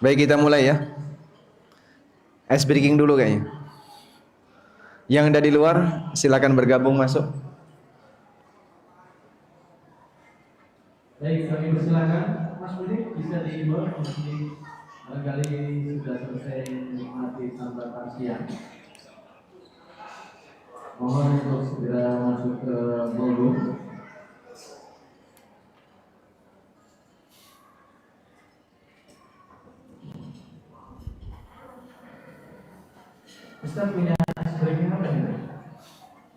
Baik, kita mulai ya. Ice breaking dulu kayaknya. Yang ada di luar silakan bergabung masuk. Baik, kami persilakan Mas Budi bisa dibawa meski barangkali sudah selesai menikmati santap siang. Mohon untuk segera masuk ke ballroom. Ustaz punya breaking apa ini?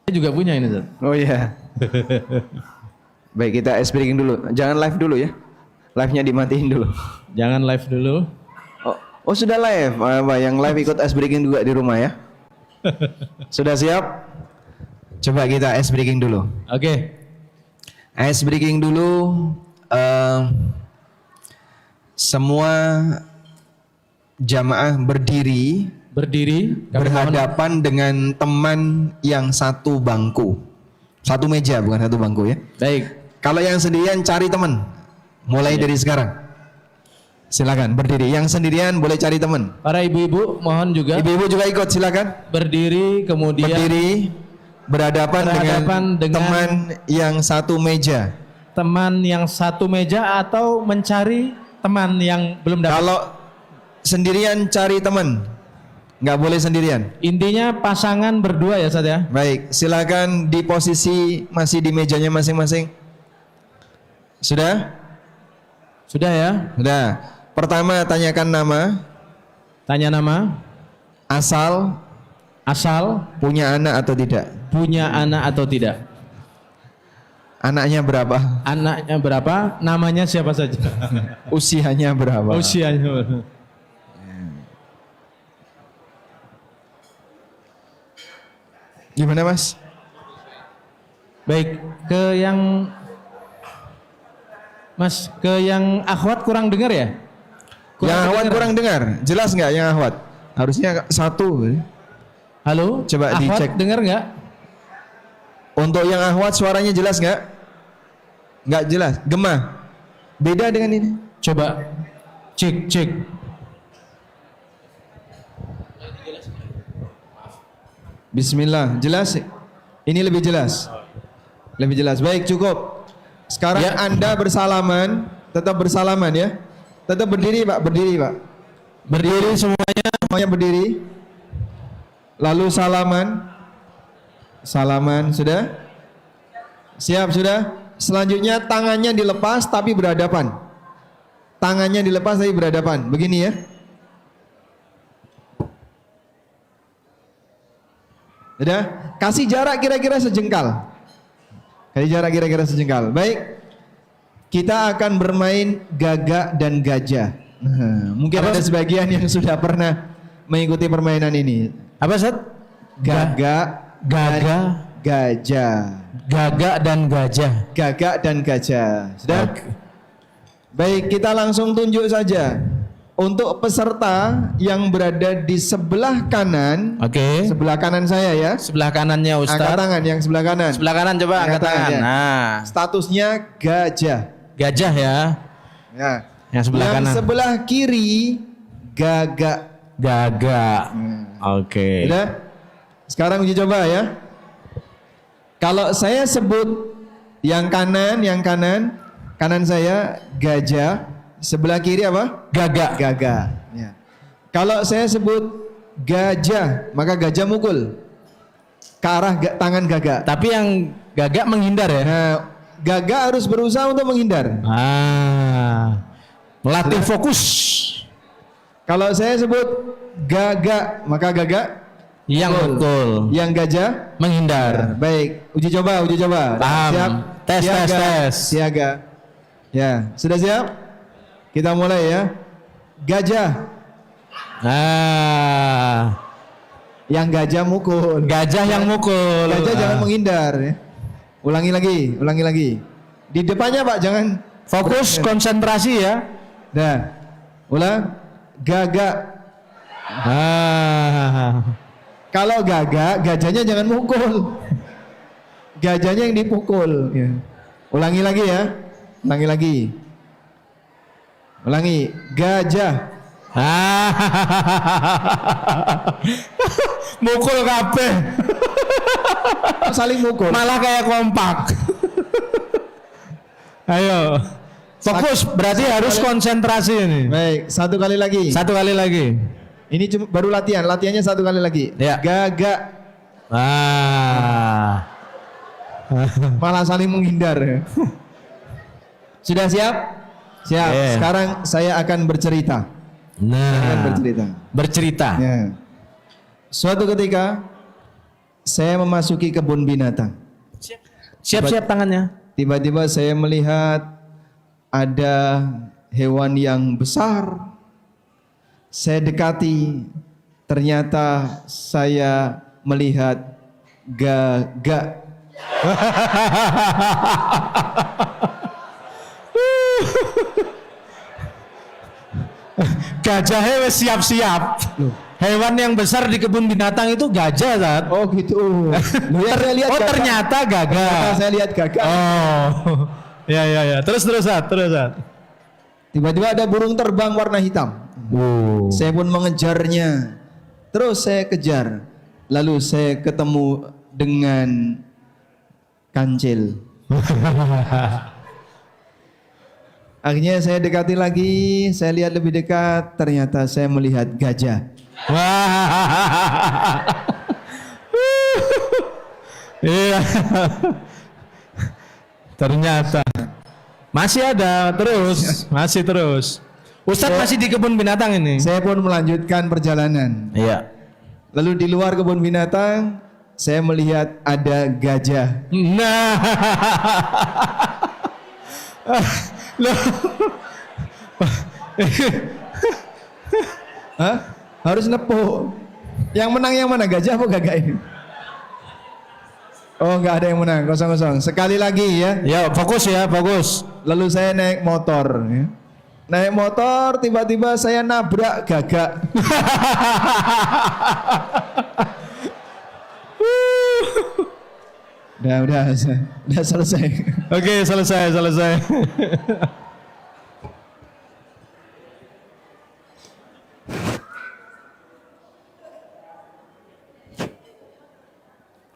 Saya juga punya ini, Ustaz. Oh iya. Baik, kita ice breaking dulu. Jangan live dulu ya. Live-nya dimatiin dulu. Jangan live dulu. Oh sudah live. Yang live ikut ice breaking juga di rumah ya. Sudah siap? Coba kita ice breaking dulu. Oke. Ice breaking dulu. Semua jamaah berdiri berhadapan dengan teman yang satu bangku. Satu meja, bukan satu bangku ya. Baik. Kalau yang sendirian cari teman. Mulai dari sekarang. Silakan berdiri. Yang sendirian boleh cari teman. Para ibu-ibu mohon juga. Ibu-ibu juga ikut, silakan. Berdiri kemudian Berdiri berhadapan dengan teman yang satu meja. Teman yang satu meja atau mencari teman yang belum dapat. Kalau sendirian cari teman. Nggak boleh sendirian. Intinya pasangan berdua ya, Ustaz ya. Baik, silakan di posisi masih di mejanya masing-masing. Sudah? Sudah ya? Sudah. Pertama tanyakan nama, Tanya nama, asal, punya anak atau tidak. punya anak atau tidak. Anaknya berapa? Anaknya berapa? Namanya siapa saja? Usianya berapa? Usianya. Gimana Mas? Baik, ke yang akhwat kurang dengar ya? Yang akhwat kurang dengar. Jelas nggak yang akhwat? Harusnya satu. Halo? Coba akhwat dicek. dengar nggak? Untuk yang akhwat suaranya jelas nggak? Nggak jelas. Gema. Beda dengan ini. Coba cek. Bismillah. Jelas? Ini lebih jelas. Lebih jelas. Baik, cukup. Sekarang Ya. Anda bersalaman. Tetap bersalaman ya. Tetap berdiri Pak. Berdiri Pak. Berdiri semuanya. Semuanya berdiri. Lalu salaman. Salaman. Sudah? Siap sudah? Selanjutnya tangannya dilepas tapi berhadapan. Tangannya dilepas tapi berhadapan. Begini ya. Sudah? Kasih jarak kira-kira sejengkal. Kasih jarak kira-kira sejengkal. Baik. Kita akan bermain gagak dan gajah. Mungkin ada sebagian yang sudah pernah mengikuti permainan ini. Apa, Ustaz? Gagak, gajah. Gagak dan gajah. Gagak dan gajah. Sudah? Baik, kita langsung tunjuk saja. Untuk peserta yang berada di sebelah kanan, Oke. sebelah kanan saya ya. Sebelah kanannya Angkat Ustaz. tangan yang sebelah kanan. Sebelah kanan coba angkat tangan. ya. Nah, Statusnya gajah. gajah ya. Ya. Yang sebelah yang kanan. sebelah kiri gagak. Gagak. Oke. Sudah? Sekarang uji coba ya. Kalau saya sebut yang kanan saya gajah, sebelah kiri apa? Gagak. Gagak. Ya. Kalau saya sebut gajah, maka gajah mukul ke arah tangan gagak. Tapi yang gagak menghindar ya. Nah, gagak harus berusaha untuk menghindar. Melatih fokus. Kalau saya sebut gagak, maka gagak Yang betul. Yang gajah Menghindar. baik, uji coba. Paham. Siap. Tes, Siaga. tes, tes. Siaga. Ya, sudah siap? Kita mulai ya. Gajah. Yang gajah mukul. Gajah yang mukul. Gajah jangan menghindar ya. Ulangi lagi. Di depannya Pak, jangan Fokus, konsentrasi ya. Dah. Ulang. Gagak. Kalau gagak, gajahnya jangan mukul. Gajahnya yang dipukul. Ya. Ulangi lagi ya. Ulangi. Gajah. Mukul kabeh. Saling mukul. Malah kayak kompak. Ayo. Fokus, berarti harus konsentrasi ini. Baik, satu kali lagi. Satu kali lagi. Ini cuma baru latihan. Latihannya satu kali lagi. Ya. Gagak. Malah saling menghindar. Sudah siap? Siap. Yeah. Sekarang saya akan bercerita. Saya akan bercerita. Bercerita. Ya. Suatu ketika saya memasuki kebun binatang. Siap-siap tangannya. Tiba-tiba saya melihat ada hewan yang besar. Saya dekati, ternyata saya melihat gagak. Gajahnya wes siap-siap. Hewan yang besar di kebun binatang itu gajah, Zat. Oh gitu. Ya, saya lihat Oh gagak. ternyata gagak. Ternyata saya lihat gagak. Oh. Ya. Terus Zat. Tiba-tiba ada burung terbang warna hitam. Saya pun mengejarnya. Terus saya kejar. Lalu saya ketemu dengan kancil. Akhirnya saya dekati lagi, saya lihat lebih dekat, ternyata saya melihat gajah. Iya. Ternyata masih ada terus, masih terus. Ustadz masih di kebun binatang ini. Saya pun melanjutkan perjalanan. Iya. Lalu di luar kebun binatang, saya melihat ada gajah. Nah. Loh. Hah? Harus nepuk. Yang menang yang mana? Gajah apa gagak ini? Oh, nggak ada yang menang, kosong-kosong. Sekali lagi ya. Ya, fokus ya, fokus. Lalu saya naik motor. Ya. Naik motor, tiba-tiba saya nabrak gagak. Udah selesai. Oke, selesai.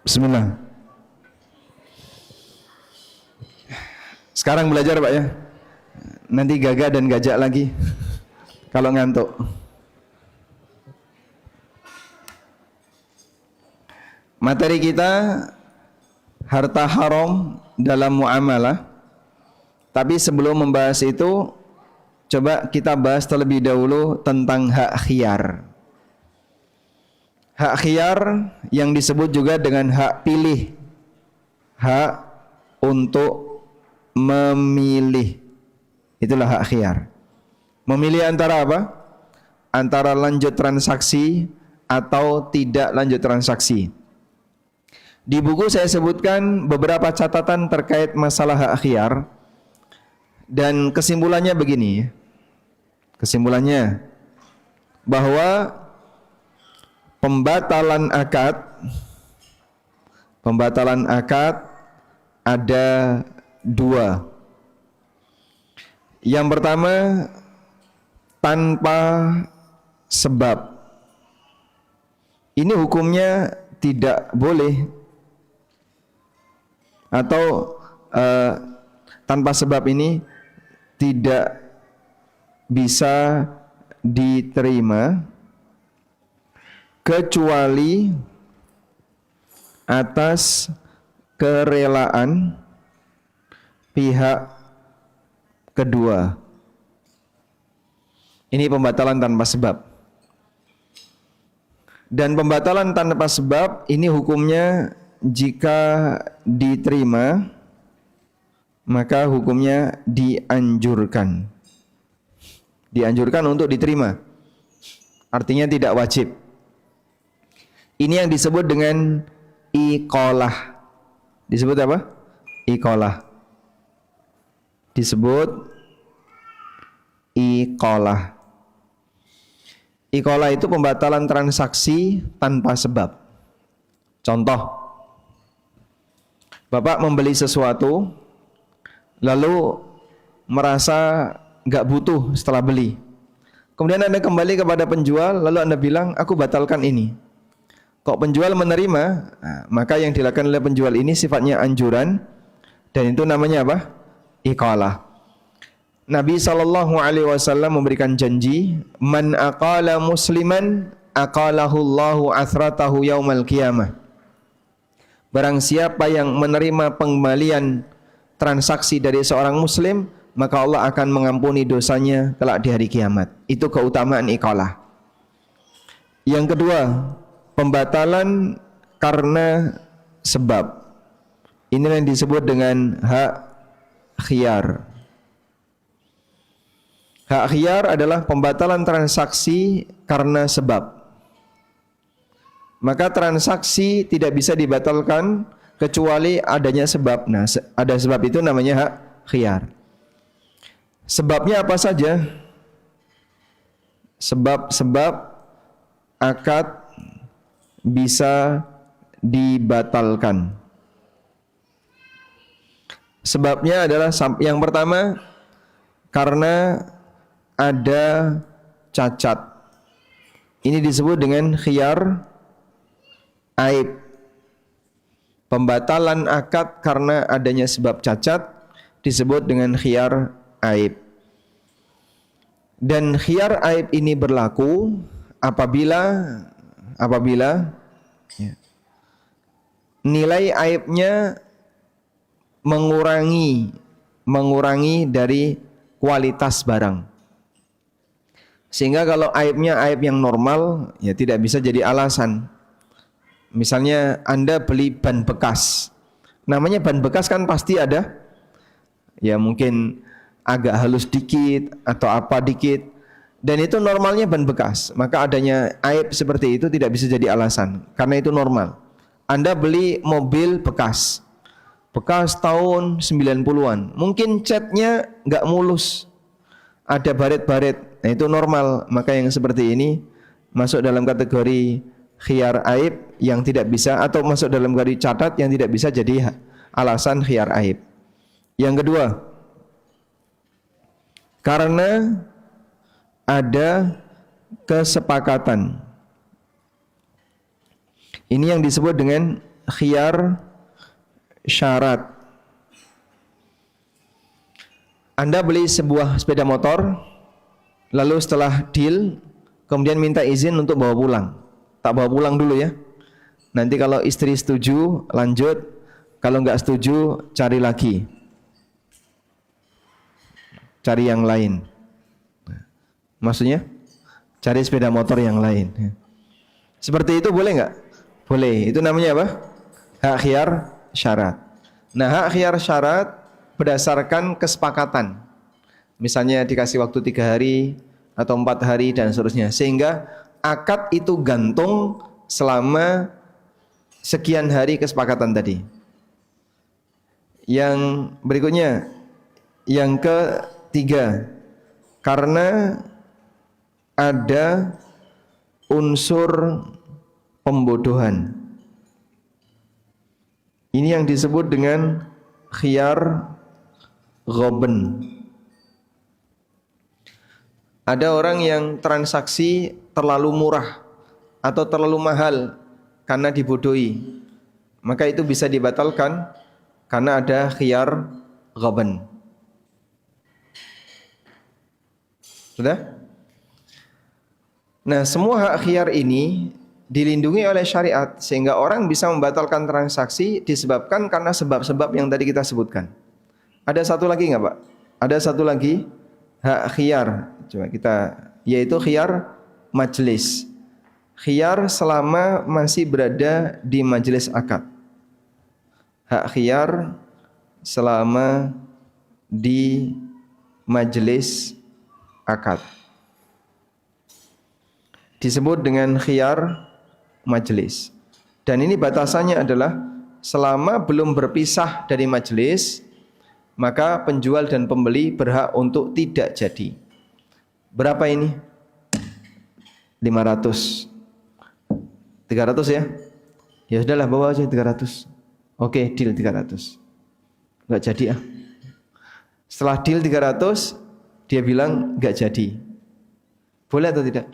Bismillah. Sekarang belajar Pak ya. Nanti gagak dan gajak lagi. Kalau ngantuk. Materi kita harta haram dalam muamalah. Tapi sebelum membahas itu, coba kita bahas terlebih dahulu tentang hak khiyar. Hak khiyar yang disebut juga dengan hak pilih. Hak untuk memilih. Itulah hak khiyar. Memilih antara apa? Antara lanjut transaksi atau tidak lanjut transaksi. Di buku saya sebutkan beberapa catatan terkait masalah hak khiyar. Dan kesimpulannya begini. Kesimpulannya bahwa pembatalan akad ada dua. Yang pertama, tanpa sebab. Ini hukumnya tidak boleh atau tanpa sebab ini tidak bisa diterima kecuali atas kerelaan pihak kedua. Ini pembatalan tanpa sebab. Dan pembatalan tanpa sebab ini hukumnya jika diterima maka hukumnya dianjurkan. Dianjurkan untuk diterima. Artinya tidak wajib. Ini yang disebut dengan iqalah. Disebut apa? Iqalah. Disebut iqalah. Iqalah itu pembatalan transaksi tanpa sebab. Contoh, Bapak membeli sesuatu, lalu merasa nggak butuh setelah beli, Kemudian Anda kembali kepada penjual, lalu Anda bilang, aku batalkan ini. Kok penjual menerima, maka yang dilakukan oleh penjual ini sifatnya anjuran, dan itu namanya apa? Iqalah. Nabi SAW memberikan janji, man aqala musliman aqalahu Allahu athratahu yaumal qiyamah. Barang siapa yang menerima pengembalian transaksi dari seorang muslim, maka Allah akan mengampuni dosanya kelak di hari kiamat. Itu keutamaan iqalah. Yang kedua, pembatalan karena sebab. Inilah yang disebut dengan hak khiyar. Hak khiyar adalah pembatalan transaksi karena sebab. Maka transaksi tidak bisa dibatalkan kecuali adanya sebab. Nah, ada sebab itu namanya hak khiyar. Sebabnya apa saja? Sebab-sebab akad bisa dibatalkan. Sebabnya adalah yang pertama, karena ada cacat. Ini disebut dengan khiyar aib. Pembatalan akad karena adanya sebab cacat disebut dengan khiyar aib. Dan khiyar aib ini berlaku apabila nilai aibnya mengurangi dari kualitas barang. Sehingga kalau aibnya aib yang normal, ya tidak bisa jadi alasan. Misalnya Anda beli ban bekas. Namanya ban bekas kan pasti ada, ya mungkin agak halus dikit atau apa dikit, dan itu normalnya ban bekas. Maka adanya aib seperti itu tidak bisa jadi alasan, karena itu normal. Anda beli mobil bekas tahun 90-an, mungkin catnya nggak mulus, ada baret-baret, nah itu normal. Maka yang seperti ini masuk dalam kategori khiyar aib yang tidak bisa, atau masuk dalam kategori catat yang tidak bisa jadi alasan khiyar aib. Yang kedua, karena ada kesepakatan. Ini yang disebut dengan khiyar syarat. Anda beli sebuah sepeda motor, lalu setelah deal, kemudian minta izin untuk bawa pulang. Tak bawa pulang dulu ya. Nanti kalau istri setuju, lanjut. Kalau enggak setuju, cari lagi. Cari yang lain. Maksudnya cari sepeda motor yang lain. Seperti itu boleh enggak? Boleh. Itu namanya apa? Hak khiyar syarat. Nah, hak khiyar syarat berdasarkan kesepakatan. Misalnya dikasih waktu 3 hari atau 4 hari dan seterusnya. Sehingga akad itu gantung selama sekian hari kesepakatan tadi. Yang berikutnya, yang ketiga, karena ada unsur pembodohan. Ini yang disebut dengan khiyar ghaban. Ada orang yang transaksi terlalu murah atau terlalu mahal karena dibodohi, maka itu bisa dibatalkan karena ada khiyar ghaban. Sudah? Nah, semua hak khiyar ini dilindungi oleh syariat sehingga orang bisa membatalkan transaksi disebabkan karena sebab-sebab yang tadi kita sebutkan. Ada satu lagi enggak, Pak? Ada satu lagi hak khiyar. Coba kita, yaitu khiyar majlis. Khiyar selama masih berada di majelis akad. Hak khiyar selama di majelis akad disebut dengan khiyar majelis. Dan ini batasannya adalah selama belum berpisah dari majelis, maka penjual dan pembeli berhak untuk tidak jadi. Berapa ini? 500. 300 ya? Ya sudahlah, bawa aja 300. Oke, deal 300. Enggak jadi ah. Setelah deal 300, dia bilang enggak jadi. Boleh atau tidak?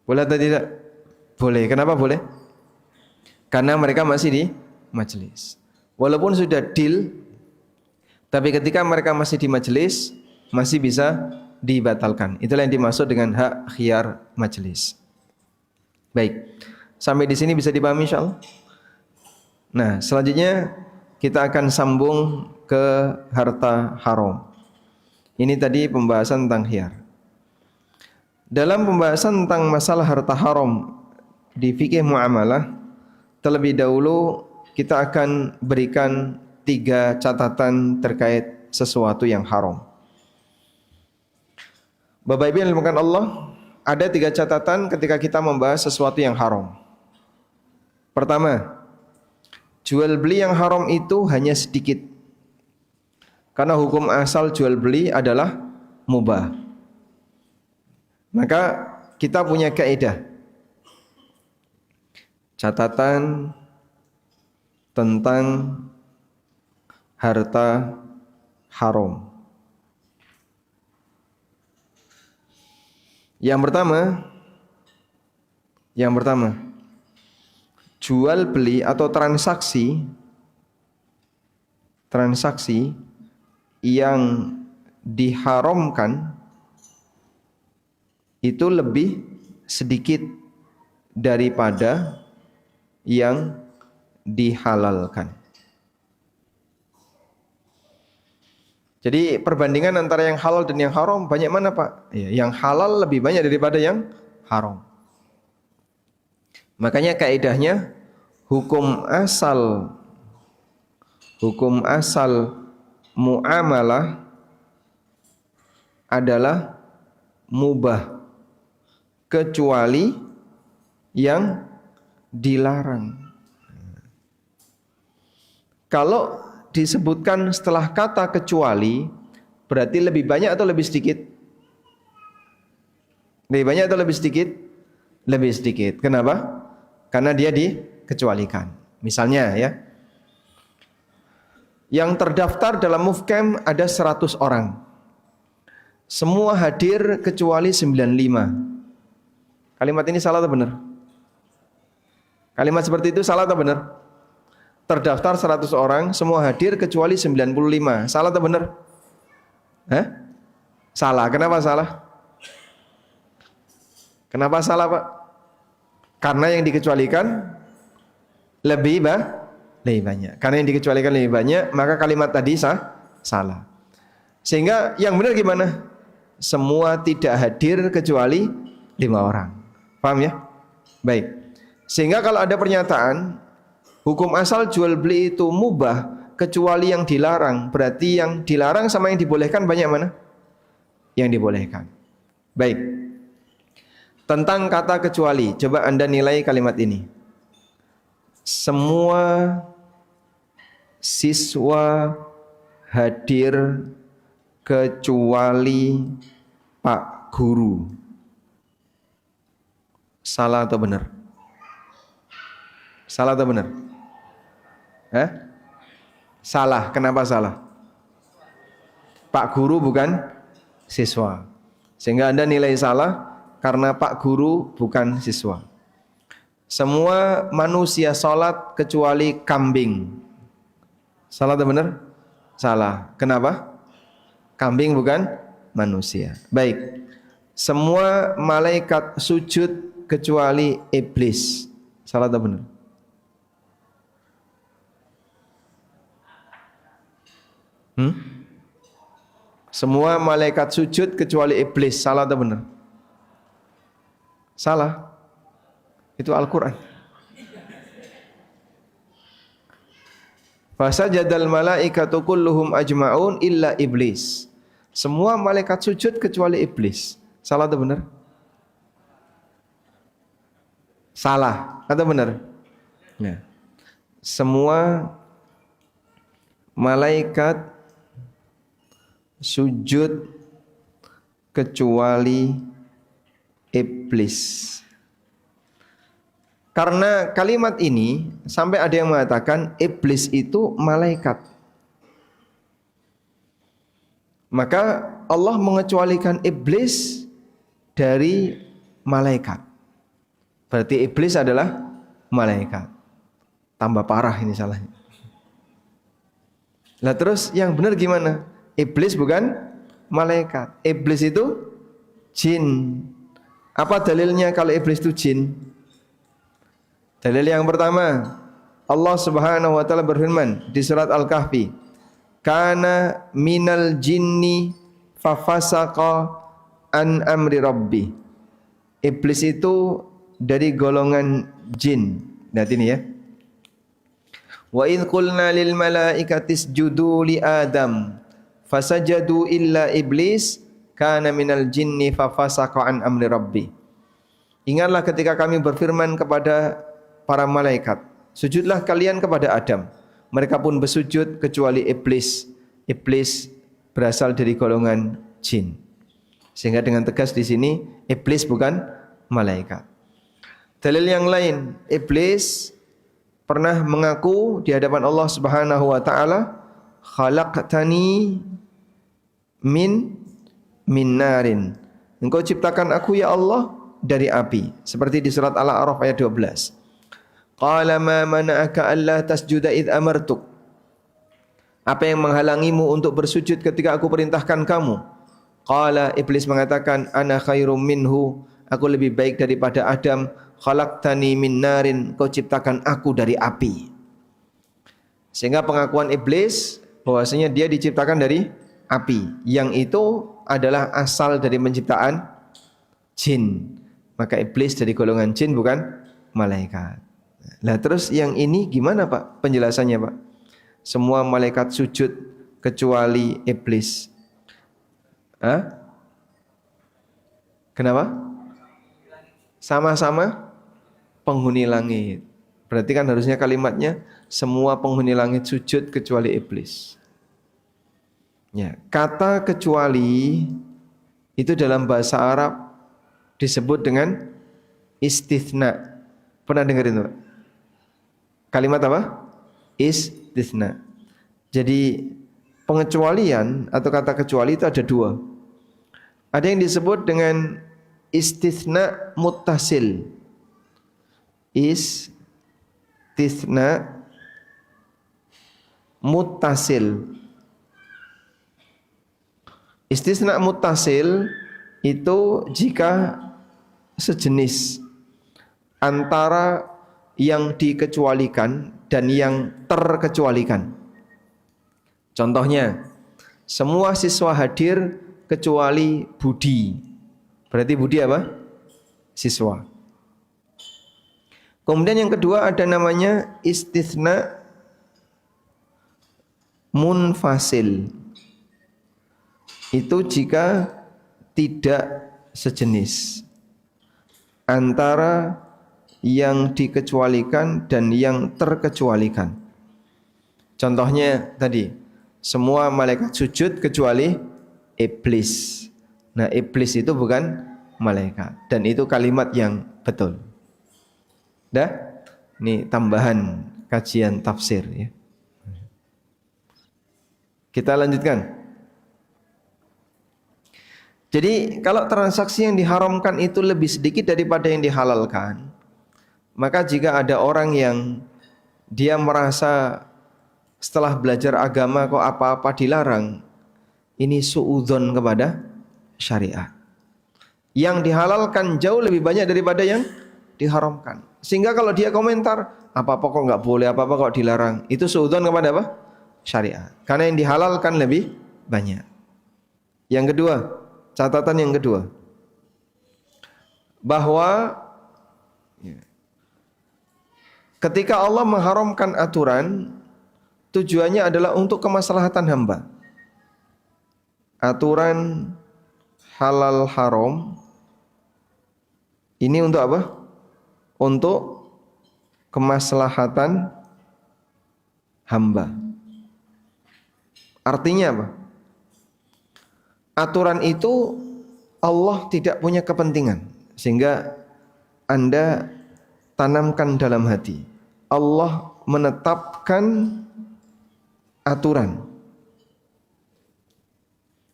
Boleh atau tidak? Boleh. Kenapa boleh? Karena mereka masih di majelis. Walaupun sudah deal, tapi ketika mereka masih di majelis, masih bisa dibatalkan. Itulah yang dimaksud dengan hak khiyar majelis. Baik. Sampai di sini bisa dipahami insyaallah. Nah, selanjutnya kita akan sambung ke harta haram. Ini tadi pembahasan tentang khiyar. Dalam pembahasan tentang masalah harta haram di fikih muamalah, terlebih dahulu kita akan berikan 3 catatan terkait sesuatu yang haram. Bapak Ibu yang dimuliakan Allah, ada 3 catatan ketika kita membahas sesuatu yang haram. Pertama, jual beli yang haram itu hanya sedikit. Karena hukum asal jual beli adalah mubah. Maka kita punya kaidah. Catatan tentang harta haram. Yang pertama, jual beli atau transaksi yang diharamkan itu lebih sedikit daripada yang dihalalkan. Jadi perbandingan antara yang halal dan yang haram banyak mana Pak? Ya, yang halal lebih banyak daripada yang haram. Makanya kaidahnya hukum asal muamalah adalah mubah kecuali yang dilarang. Kalau disebutkan setelah kata kecuali, berarti lebih banyak atau lebih sedikit? Lebih banyak atau lebih sedikit? Lebih sedikit. Kenapa? Karena dia dikecualikan. Misalnya ya, yang terdaftar dalam Mufcam ada 100 orang. Semua hadir kecuali 95. Kalimat ini salah atau benar? Kalimat seperti itu salah atau benar? Terdaftar 100 orang, semua hadir kecuali 95. Salah atau benar? Salah. Kenapa salah? Kenapa salah Pak? Karena yang dikecualikan lebih banyak. Karena yang dikecualikan lebih banyak, maka kalimat tadi salah. Sehingga yang benar gimana? Semua tidak hadir kecuali 5 orang. Paham ya? Baik. Sehingga kalau ada pernyataan hukum asal jual beli itu mubah kecuali yang dilarang, berarti yang dilarang sama yang dibolehkan banyak mana? Yang dibolehkan. Baik. Tentang kata kecuali, coba Anda nilai kalimat ini. Semua siswa hadir kecuali Pak Guru. Salah atau benar? Salah atau benar? Salah. Kenapa salah? Pak Guru bukan siswa. Sehingga Anda nilai salah karena Pak Guru bukan siswa. Semua manusia sholat kecuali kambing. Salah atau benar? Salah. Kenapa? Kambing bukan manusia. Baik. Semua malaikat sujud kecuali iblis. Salah atau benar? Semua malaikat sujud kecuali iblis. Salah atau benar? Salah. Itu Al-Quran. Fasajadal malaikatu kulluhum ajma'un illa iblis. Semua malaikat sujud kecuali iblis. Salah atau benar? Salah atau benar? Ya. Semua malaikat sujud kecuali iblis. Karena kalimat ini sampai ada yang mengatakan iblis itu malaikat. Maka Allah mengecualikan iblis dari malaikat. Berarti iblis adalah malaikat. Tambah parah ini salahnya. Lah terus yang benar gimana? Iblis bukan malaikat. Iblis itu jin. Apa dalilnya kalau iblis itu jin? Dalil yang pertama, Allah Subhanahu wa taala berfirman di surat Al-Kahfi, "Kana minal jinni fafasaqa an amri rabbi." Iblis itu dari golongan jin. Lihat ini ya. Wa idh qulna lil malaikati isjudu li Adam fasajadu illa iblis kana minal jinni fafasaqa an amri rabbi. Ingatlah ketika kami berfirman kepada para malaikat, sujudlah kalian kepada Adam. Mereka pun bersujud kecuali iblis. Iblis berasal dari golongan jin. Sehingga dengan tegas di sini iblis bukan malaikat. Dalil yang lain, iblis pernah mengaku di hadapan Allah Subhanahu wa taala, "Khalaqtani min narin." Engkau ciptakan aku ya Allah dari api. Seperti di surat Al-A'raf ayat 12. Qala ma mana'aka alla tasjuda id amartuk. Apa yang menghalangimu untuk bersujud ketika aku perintahkan kamu? Qala, iblis mengatakan, ana khairum minhu. Aku lebih baik daripada Adam. Khalaqtani min narin, kau ciptakan aku dari api. Sehingga pengakuan iblis bahwasanya dia diciptakan dari api, yang itu adalah asal dari penciptaan jin. Maka iblis dari golongan jin bukan malaikat. Lah terus yang ini gimana Pak penjelasannya Pak? Semua malaikat sujud kecuali iblis. Hah? Kenapa? Sama-sama penghuni langit. Berarti kan harusnya kalimatnya semua penghuni langit sujud kecuali iblis. Ya, kata kecuali itu dalam bahasa Arab disebut dengan istitsna. Pernah dengar itu? Kalimat apa? Istitsna. Jadi pengecualian atau kata kecuali itu ada dua. Ada yang disebut dengan istitsna muttasil. Istitsna muttasil. Istisna muttasil itu jika sejenis antara yang dikecualikan dan yang terkecualikan. Contohnya, semua siswa hadir kecuali Budi. Berarti Budi apa? Siswa. Kemudian yang kedua ada namanya istisna munfasil. Itu jika tidak sejenis antara yang dikecualikan dan yang terkecualikan. Contohnya tadi, semua malaikat sujud kecuali iblis. Nah, iblis itu bukan malaikat dan itu kalimat yang betul. Dah? Ini tambahan kajian tafsir ya. Kita lanjutkan. Jadi kalau transaksi yang diharamkan itu lebih sedikit daripada yang dihalalkan, maka jika ada orang yang dia merasa setelah belajar agama kok apa-apa dilarang, ini suudzon kepada syariat. Yang dihalalkan jauh lebih banyak daripada yang diharamkan. Sehingga kalau dia komentar, apa-apa kok nggak boleh, apa-apa kok dilarang, itu suudzon kepada apa? Syariat. Karena yang dihalalkan lebih banyak. Yang kedua, catatan yang kedua, bahwa ketika Allah mengharamkan aturan, tujuannya adalah untuk kemaslahatan hamba. Aturan halal haram ini untuk apa? Untuk kemaslahatan hamba. Artinya apa? Aturan itu Allah tidak punya kepentingan, sehingga Anda tanamkan dalam hati. Allah menetapkan aturan.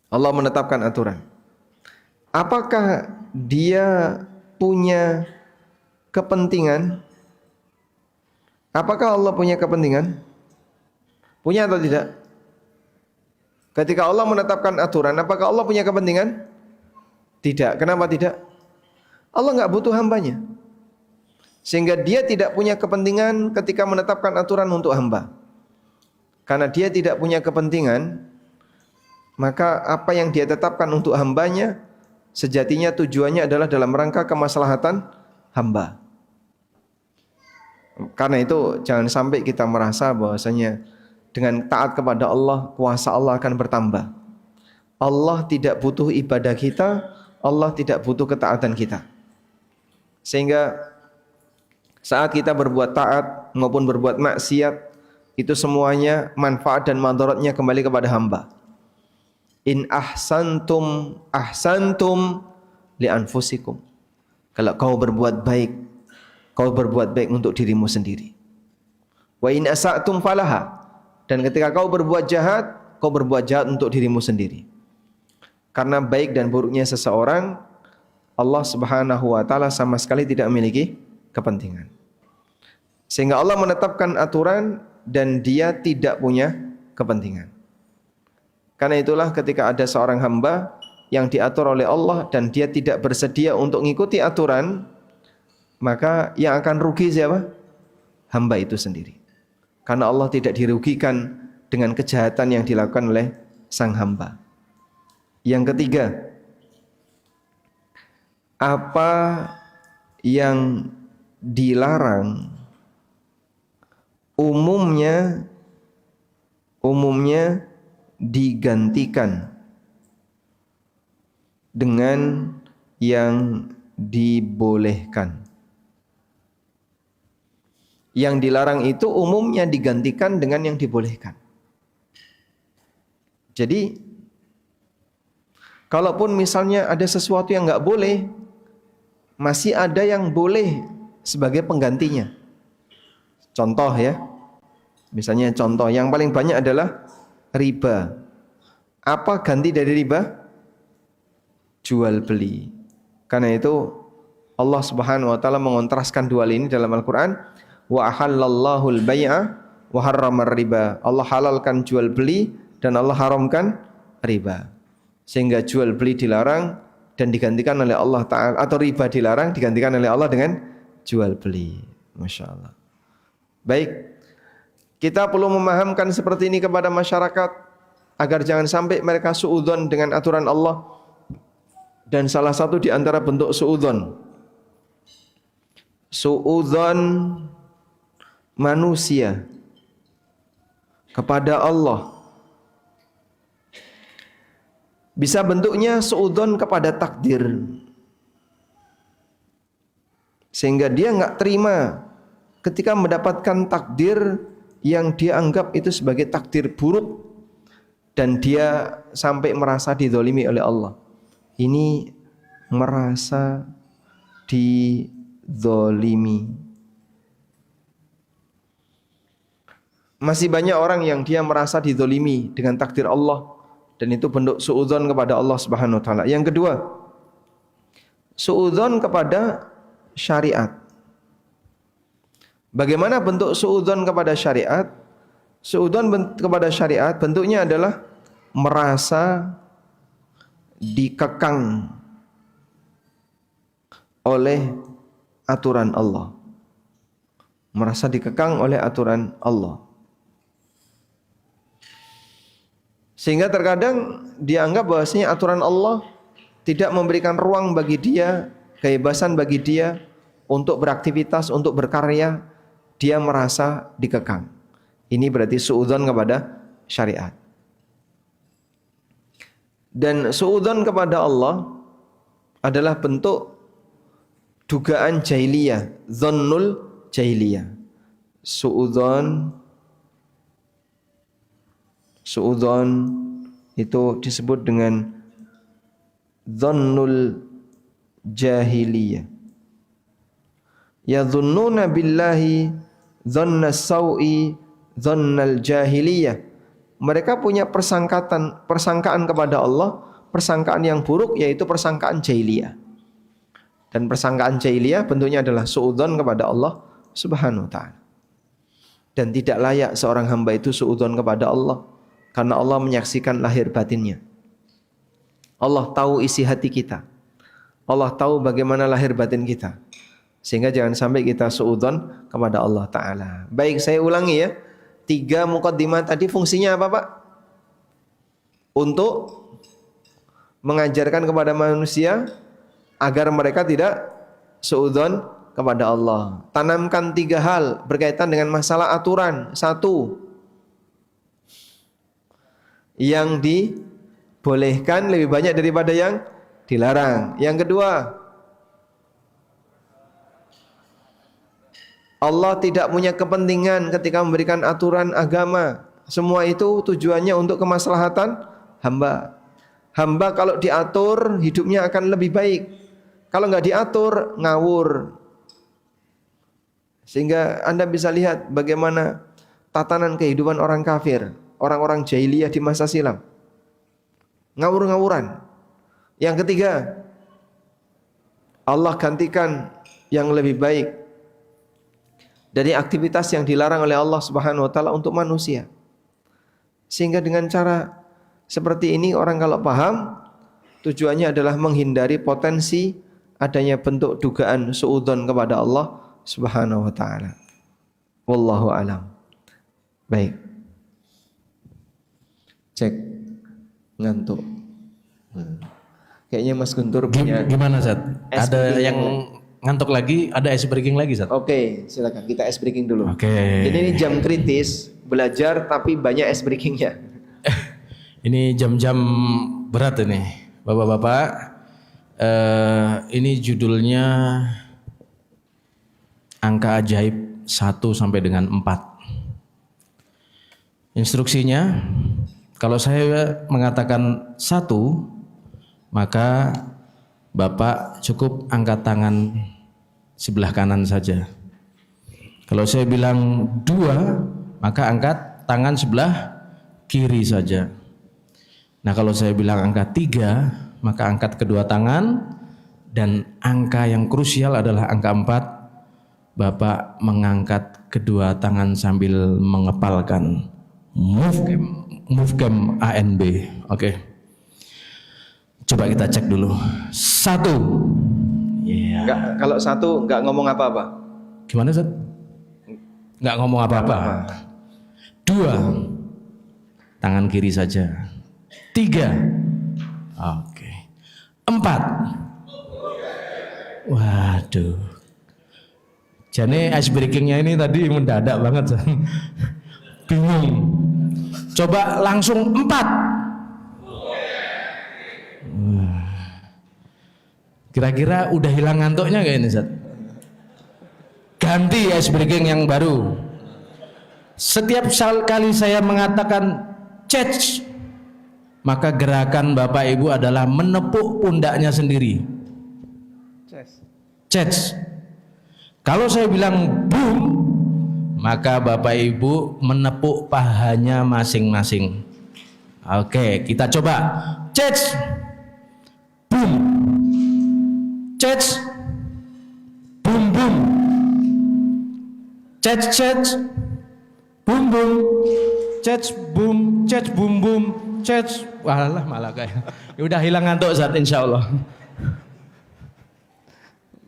Allah menetapkan aturan. Apakah dia punya kepentingan. Apakah Allah punya kepentingan? Punya atau tidak? Ketika Allah menetapkan aturan, apakah Allah punya kepentingan? Tidak. Kenapa tidak? Allah nggak butuh hambanya. Sehingga dia tidak punya kepentingan ketika menetapkan aturan untuk hamba. Karena dia tidak punya kepentingan, maka apa yang dia tetapkan untuk hambanya, sejatinya tujuannya adalah dalam rangka kemaslahatan hamba. Karena itu jangan sampai kita merasa bahwasanya dengan taat kepada Allah, kuasa Allah akan bertambah. Allah tidak butuh ibadah kita, Allah tidak butuh ketaatan kita. Sehingga saat kita berbuat taat maupun berbuat maksiat, itu semuanya manfaat dan madaratnya kembali kepada hamba. In ahsantum ahsantum li anfusikum. Kalau kau berbuat baik, kau berbuat baik untuk dirimu sendiri. Wa in asa'tum falaha. Dan ketika kau berbuat jahat, kau berbuat jahat untuk dirimu sendiri. Karena baik dan buruknya seseorang, Allah Subhanahu wa taala sama sekali tidak memiliki kepentingan. Sehingga Allah menetapkan aturan dan dia tidak punya kepentingan. Karena itulah ketika ada seorang hamba yang diatur oleh Allah dan dia tidak bersedia untuk mengikuti aturan, maka yang akan rugi siapa? Hamba itu sendiri. Karena Allah tidak dirugikan dengan kejahatan yang dilakukan oleh sang hamba. Yang ketiga, apa yang dilarang umumnya digantikan dengan yang dibolehkan. Yang dilarang itu umumnya digantikan dengan yang dibolehkan. Jadi, kalaupun misalnya ada sesuatu yang nggak boleh, masih ada yang boleh sebagai penggantinya. Contoh ya, misalnya contoh yang paling banyak adalah riba. Apa ganti dari riba? Jual beli. Karena itu Allah Subhanahu wa taala mengontraskan dua hal ini dalam Al-Qur'an, wa ahallallahu al-bai'a wa harramar riba. Allah halalkan jual beli dan Allah haramkan riba. Sehingga jual beli dilarang dan digantikan oleh Allah Ta'ala, atau riba dilarang digantikan oleh Allah dengan jual beli. Masya Allah. Baik, kita perlu memahamkan seperti ini kepada masyarakat agar jangan sampai mereka suudzon dengan aturan Allah. Dan salah satu di antara bentuk suudzon manusia kepada Allah bisa bentuknya suudzon kepada takdir, sehingga dia nggak terima ketika mendapatkan takdir yang dia anggap itu sebagai takdir buruk, dan dia sampai merasa dizalimi oleh Allah. Ini merasa dizalimi. Masih banyak orang yang dia merasa dizalimi dengan takdir Allah, dan itu bentuk suudzon kepada Allah Subhanahu wa taala. Yang kedua, suudzon kepada syariat. Bagaimana bentuk suudzon kepada syariat? Suudzon kepada syariat bentuknya adalah merasa dikekang oleh aturan Allah. Merasa dikekang oleh aturan Allah. Sehingga terkadang dianggap bahwasanya aturan Allah tidak memberikan ruang bagi dia, kebebasan bagi dia untuk beraktivitas, untuk berkarya. Dia merasa dikekang. Ini berarti suudzon kepada syariat. Dan suudzon kepada Allah adalah bentuk dugaan jahiliyah, dzannul jahiliyah. Suudzon itu disebut dengan dzannul jahiliyah. Yadhunnuna billahi dzannas sau'i dzannal jahiliyah. Mereka punya persangkaan kepada Allah, persangkaan yang buruk, yaitu persangkaan jahiliyah. Dan persangkaan jahiliyah bentuknya adalah suudzon kepada Allah Subhanahu wa taala. Dan tidak layak seorang hamba itu suudzon kepada Allah, karena Allah menyaksikan lahir batinnya. Allah tahu isi hati kita. Allah tahu bagaimana lahir batin kita. Sehingga jangan sampai kita suudzon kepada Allah taala. Baik, saya ulangi ya. 3 muqaddimah tadi fungsinya apa, Pak? Untuk mengajarkan kepada manusia agar mereka tidak suudzon kepada Allah. Tanamkan 3 hal berkaitan dengan masalah aturan. 1, yang dibolehkan lebih banyak daripada yang dilarang. Yang kedua, Allah tidak punya kepentingan ketika memberikan aturan agama. Semua itu tujuannya untuk kemaslahatan hamba. Hamba kalau diatur hidupnya akan lebih baik. Kalau nggak diatur ngawur. Sehingga Anda bisa lihat bagaimana tatanan kehidupan orang kafir, orang-orang jahiliyah di masa silam. Ngawur-ngawuran. Yang ketiga, Allah gantikan yang lebih baik dari aktivitas yang dilarang oleh Allah Subhanahu wa taala untuk manusia. Sehingga dengan cara seperti ini orang kalau paham, tujuannya adalah menghindari potensi adanya bentuk dugaan suudzon kepada Allah Subhanahu wa taala. Wallahu alam. Baik. Cek ngantuk. Kayaknya Mas Guntur punya Gimana Zat? ice Ada breaking yang ngantuk lagi, ada ice breaking lagi Zat? Oke, silakan kita ice breaking dulu. Oke. Ini nih jam kritis, belajar tapi banyak ice breakingnya. Ini jam-jam berat ini, Bapak-bapak. Ini judulnya angka ajaib 1 sampai dengan 4. Instruksinya, kalau saya mengatakan 1, maka Bapak cukup angkat tangan sebelah kanan saja. Kalau saya bilang 2, maka angkat tangan sebelah kiri saja. Nah, kalau saya bilang angka 3, maka angkat kedua tangan, dan angka yang krusial adalah angka 4. Bapak mengangkat kedua tangan sambil mengepalkan. Move cam ANB. Oke. Coba kita cek dulu. 1. Iya. Enggak, kalau 1 enggak ngomong apa-apa. Gimana Zat? Nggak ngomong apa-apa. 2. Tangan kiri saja. 3. Oke. 4. Waduh. Jadi ice breakingnya ini tadi mendadak banget. Bingung. Coba langsung 4. Kira-kira udah hilang ngantuknya kayak ini Zat? Ganti ice breaking yang baru. Setiap kali saya mengatakan cech, maka gerakan Bapak Ibu adalah menepuk pundaknya sendiri. Cech. Kalau saya bilang boom, maka Bapak Ibu menepuk pahanya masing-masing. Oke, kita coba. Cech. Boom. Cech. Boom boom. Cech cech. Boom boom. Cech boom, cech boom boom, cech. Walah malah kayak. Ya udah hilang ngantuk Zat insyaallah.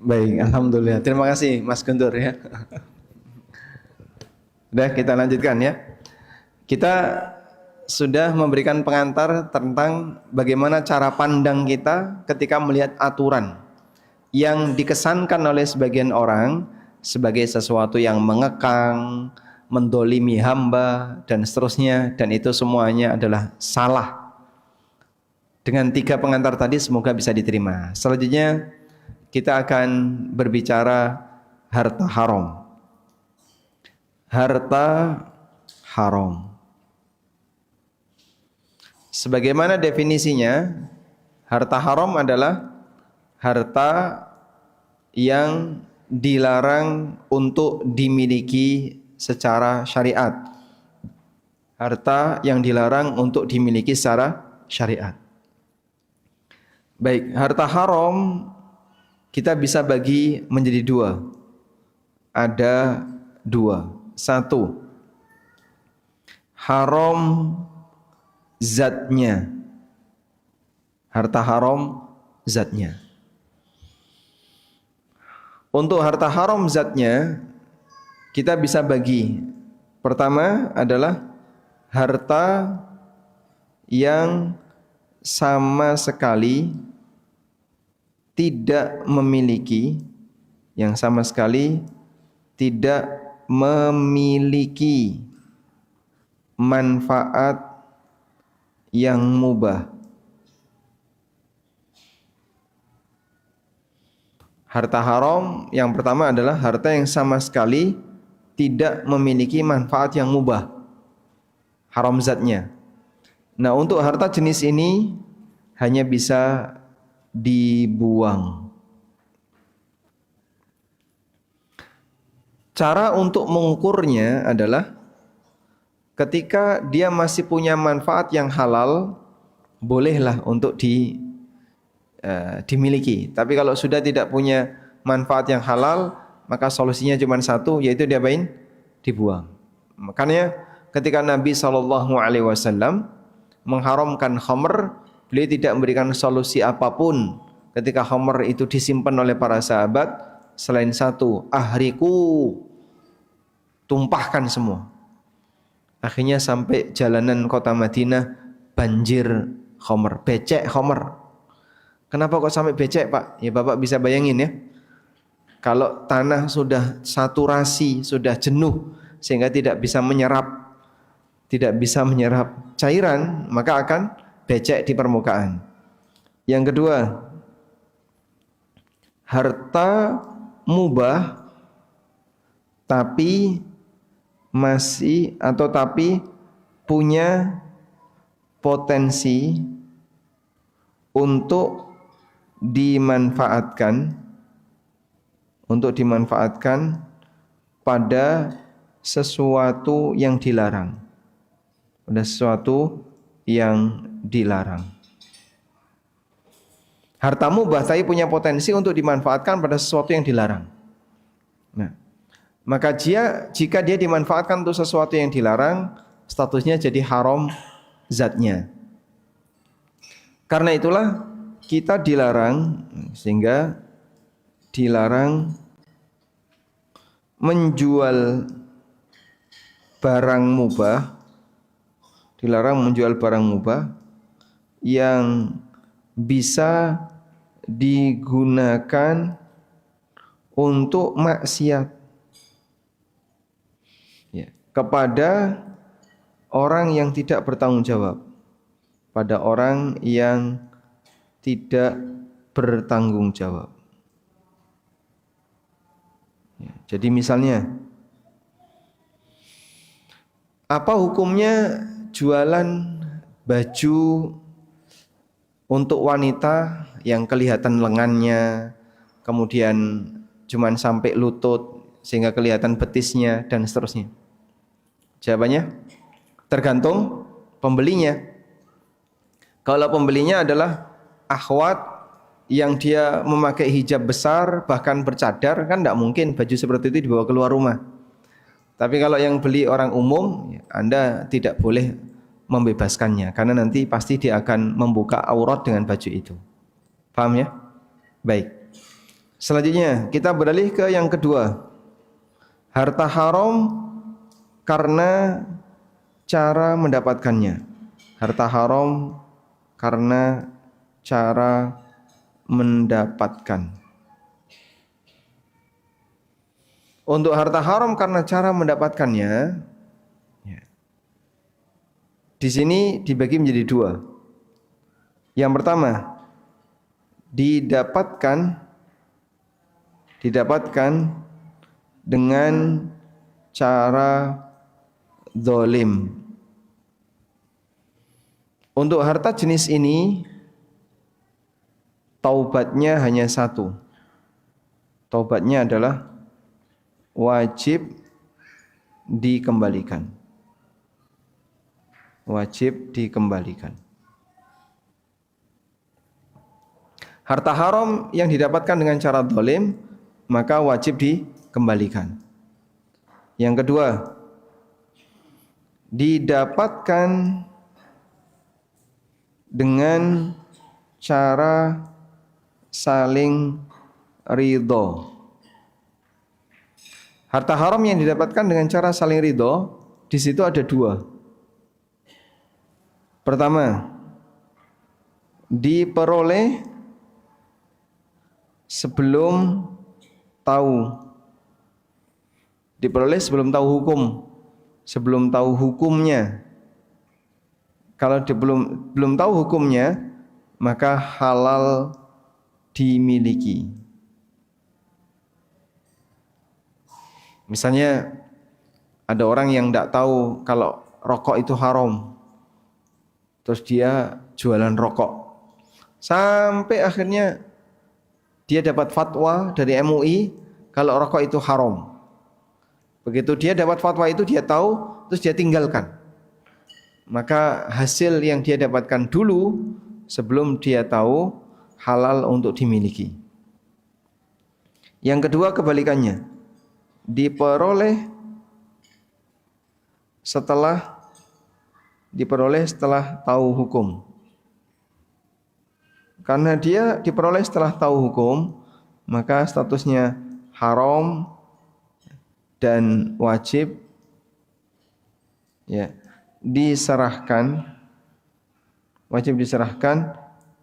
Baik, alhamdulillah. Terima kasih Mas Guntur ya. Udah, kita lanjutkan ya. Kita sudah memberikan pengantar tentang bagaimana cara pandang kita ketika melihat aturan yang dikesankan oleh sebagian orang sebagai sesuatu yang mengekang, mendolimi hamba, dan seterusnya. Dan itu semuanya adalah salah. Dengan 3 pengantar tadi semoga bisa diterima. Selanjutnya kita akan berbicara harta haram. Harta haram. Sebagaimana definisinya, harta haram adalah harta yang dilarang untuk dimiliki secara syariat. Harta yang dilarang untuk dimiliki secara syariat. Baik, harta haram kita bisa bagi menjadi dua. Ada dua. Satu, haram zatnya. Harta haram zatnya. Untuk harta haram zatnya kita bisa bagi. Pertama adalah harta yang sama sekali tidak memiliki, yang sama sekali tidak memiliki manfaat yang mubah. Harta haram yang pertama adalah harta yang sama sekali tidak memiliki manfaat yang mubah. Haram zatnya. Nah, untuk harta jenis ini hanya bisa dibuang. Cara untuk mengukurnya adalah ketika dia masih punya manfaat yang halal, bolehlah untuk dimiliki. Tapi kalau sudah tidak punya manfaat yang halal, maka solusinya cuma satu, yaitu diapain? Dibuang. Makanya ketika Nabi SAW mengharamkan khamr, beliau tidak memberikan solusi apapun ketika khamr itu disimpan oleh para sahabat selain satu, ahriku, tumpahkan semua. Akhirnya sampai jalanan kota Madinah banjir khamr, becek khamr. Kenapa kok sampai becek, Pak? Ya Bapak bisa bayangin ya. Kalau tanah sudah saturasi, sudah jenuh sehingga tidak bisa menyerap cairan, maka akan becek di permukaan. Yang kedua, harta mubah tapi punya potensi untuk dimanfaatkan pada sesuatu yang dilarang. Pada sesuatu yang dilarang. Harta mubah tapi punya potensi untuk dimanfaatkan pada sesuatu yang dilarang. Nah, maka jika dia dimanfaatkan untuk sesuatu yang dilarang, statusnya jadi haram zatnya. Karena itulah kita dilarang, sehingga dilarang menjual barang mubah, yang bisa digunakan untuk maksiat kepada orang yang tidak bertanggung jawab, pada orang yang tidak bertanggung jawab. Jadi misalnya, apa hukumnya jualan baju untuk wanita yang kelihatan lengannya, kemudian cuman sampai lutut sehingga kelihatan betisnya dan seterusnya? Jawabannya tergantung pembelinya. Kalau pembelinya adalah akhwat yang dia memakai hijab besar bahkan bercadar, kan tidak mungkin baju seperti itu dibawa keluar rumah. Tapi kalau yang beli orang umum, Anda tidak boleh membebaskannya, karena nanti pasti dia akan membuka aurat dengan baju itu. Paham ya? Baik. Selanjutnya kita beralih ke yang kedua. Harta haram karena cara mendapatkannya. Harta haram karena cara mendapatkan. Untuk harta haram karena cara mendapatkannya, di sini dibagi menjadi dua. Yang pertama, didapatkan dengan cara zalim. Untuk harta jenis ini, taubatnya hanya satu. Taubatnya adalah wajib dikembalikan. Wajib dikembalikan. Harta haram yang didapatkan dengan cara zalim maka wajib dikembalikan. Yang kedua, didapatkan dengan cara saling ridho. Harta haram yang didapatkan dengan cara saling ridho, di situ ada dua. Pertama, diperoleh sebelum tahu. Diperoleh sebelum tahu hukum, sebelum tahu hukumnya. Kalau belum tahu hukumnya, maka halal dimiliki. Misalnya ada orang yang tidak tahu kalau rokok itu haram, terus dia jualan rokok, sampai akhirnya dia dapat fatwa dari MUI kalau rokok itu haram. Begitu dia dapat fatwa itu, dia tahu, terus dia tinggalkan. Maka hasil yang dia dapatkan dulu sebelum dia tahu halal untuk dimiliki. Yang kedua kebalikannya, diperoleh setelah tahu hukum. Karena dia diperoleh setelah tahu hukum, maka statusnya haram dan wajib diserahkan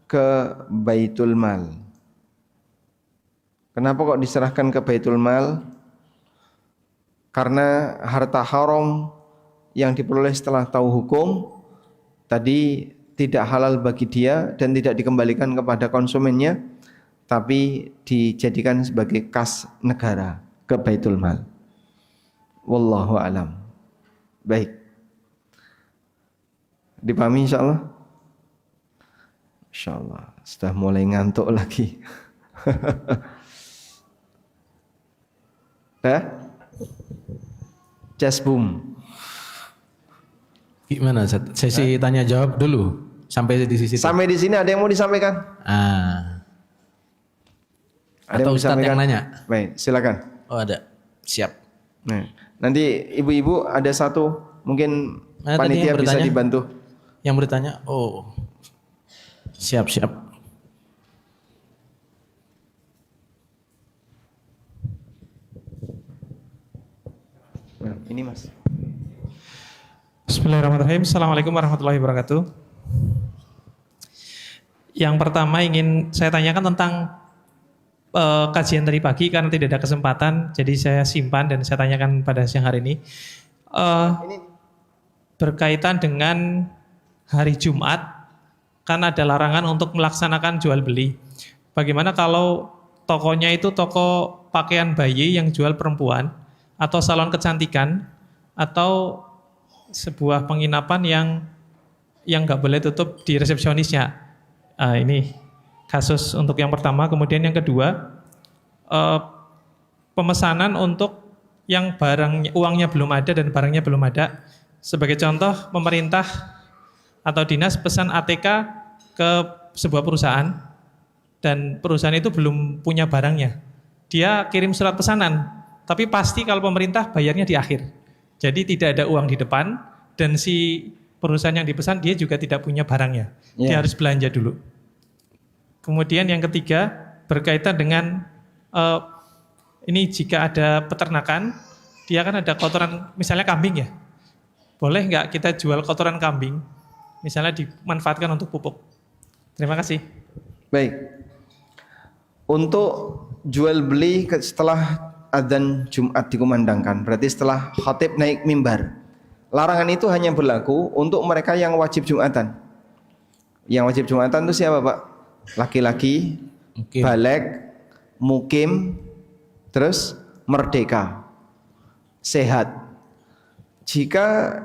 ke Baitul Mal. Kenapa kok diserahkan ke Baitul Mal? Karena harta haram yang diperoleh setelah tahu hukum tadi tidak halal bagi dia dan tidak dikembalikan kepada konsumennya, tapi dijadikan sebagai kas negara ke Baitul Mal. Wallahu alam. Baik. Dipahami insyaallah? Insyaallah. Sudah mulai ngantuk lagi. Just boom. Gimana? Sesi tanya jawab dulu sampai di sisi. Sampai di sini ada yang mau disampaikan? Ada Atau yang Ustadz yang nanya? Baik, silakan. Oh ada. Siap. Nah, nanti ibu-ibu ada satu mungkin panitia bisa bertanya, dibantu. Yang bertanya, oh siap. Nah, ini Mas. Bismillahirrahmanirrahim. Assalamualaikum warahmatullahi wabarakatuh. Yang pertama ingin saya tanyakan tentang kajian tadi pagi karena tidak ada kesempatan, jadi saya simpan dan saya tanyakan pada siang hari ini. Berkaitan dengan hari Jumat, kan ada larangan untuk melaksanakan jual beli. Bagaimana kalau tokonya itu toko pakaian bayi yang jual perempuan, atau salon kecantikan, atau sebuah penginapan yang nggak boleh tutup di resepsionisnya. Ini kasus untuk yang pertama. Kemudian yang kedua, pemesanan untuk yang uangnya belum ada dan barangnya belum ada. Sebagai contoh, pemerintah atau dinas pesan ATK ke sebuah perusahaan dan perusahaan itu belum punya barangnya. Dia kirim surat pesanan, tapi pasti kalau pemerintah bayarnya di akhir. Jadi tidak ada uang di depan dan si perusahaan yang dipesan dia juga tidak punya barangnya. Dia harus belanja dulu. Kemudian yang ketiga berkaitan dengan ini jika ada peternakan, dia kan ada kotoran misalnya kambing ya. Boleh nggak kita jual kotoran kambing, misalnya dimanfaatkan untuk pupuk? Terima kasih. Baik. Untuk jual beli setelah adzan Jumat dikumandangkan, berarti setelah khatib naik mimbar. Larangan itu hanya berlaku untuk mereka yang wajib Jumatan. Yang wajib Jumatan itu siapa, Pak? Laki-laki, baligh, mukim, terus merdeka, sehat. Jika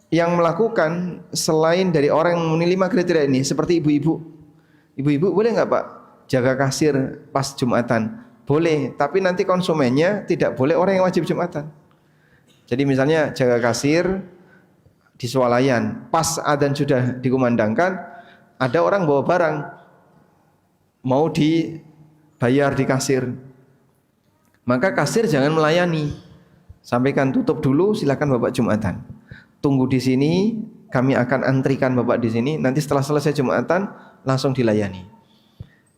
yang melakukan selain dari orang yang memenuhi 5 kriteria ini, seperti ibu-ibu. Ibu-ibu boleh nggak Pak jaga kasir pas Jumatan? Boleh, tapi nanti konsumennya tidak boleh orang yang wajib Jumatan. Jadi misalnya jaga kasir di swalayan, pas adzan sudah dikumandangkan, ada orang bawa barang. mau dibayar di kasir. Maka kasir jangan melayani. Sampaikan tutup dulu, silakan Bapak Jumatan. Tunggu di sini, kami akan antrikan Bapak di sini. Nanti setelah selesai Jumatan langsung dilayani.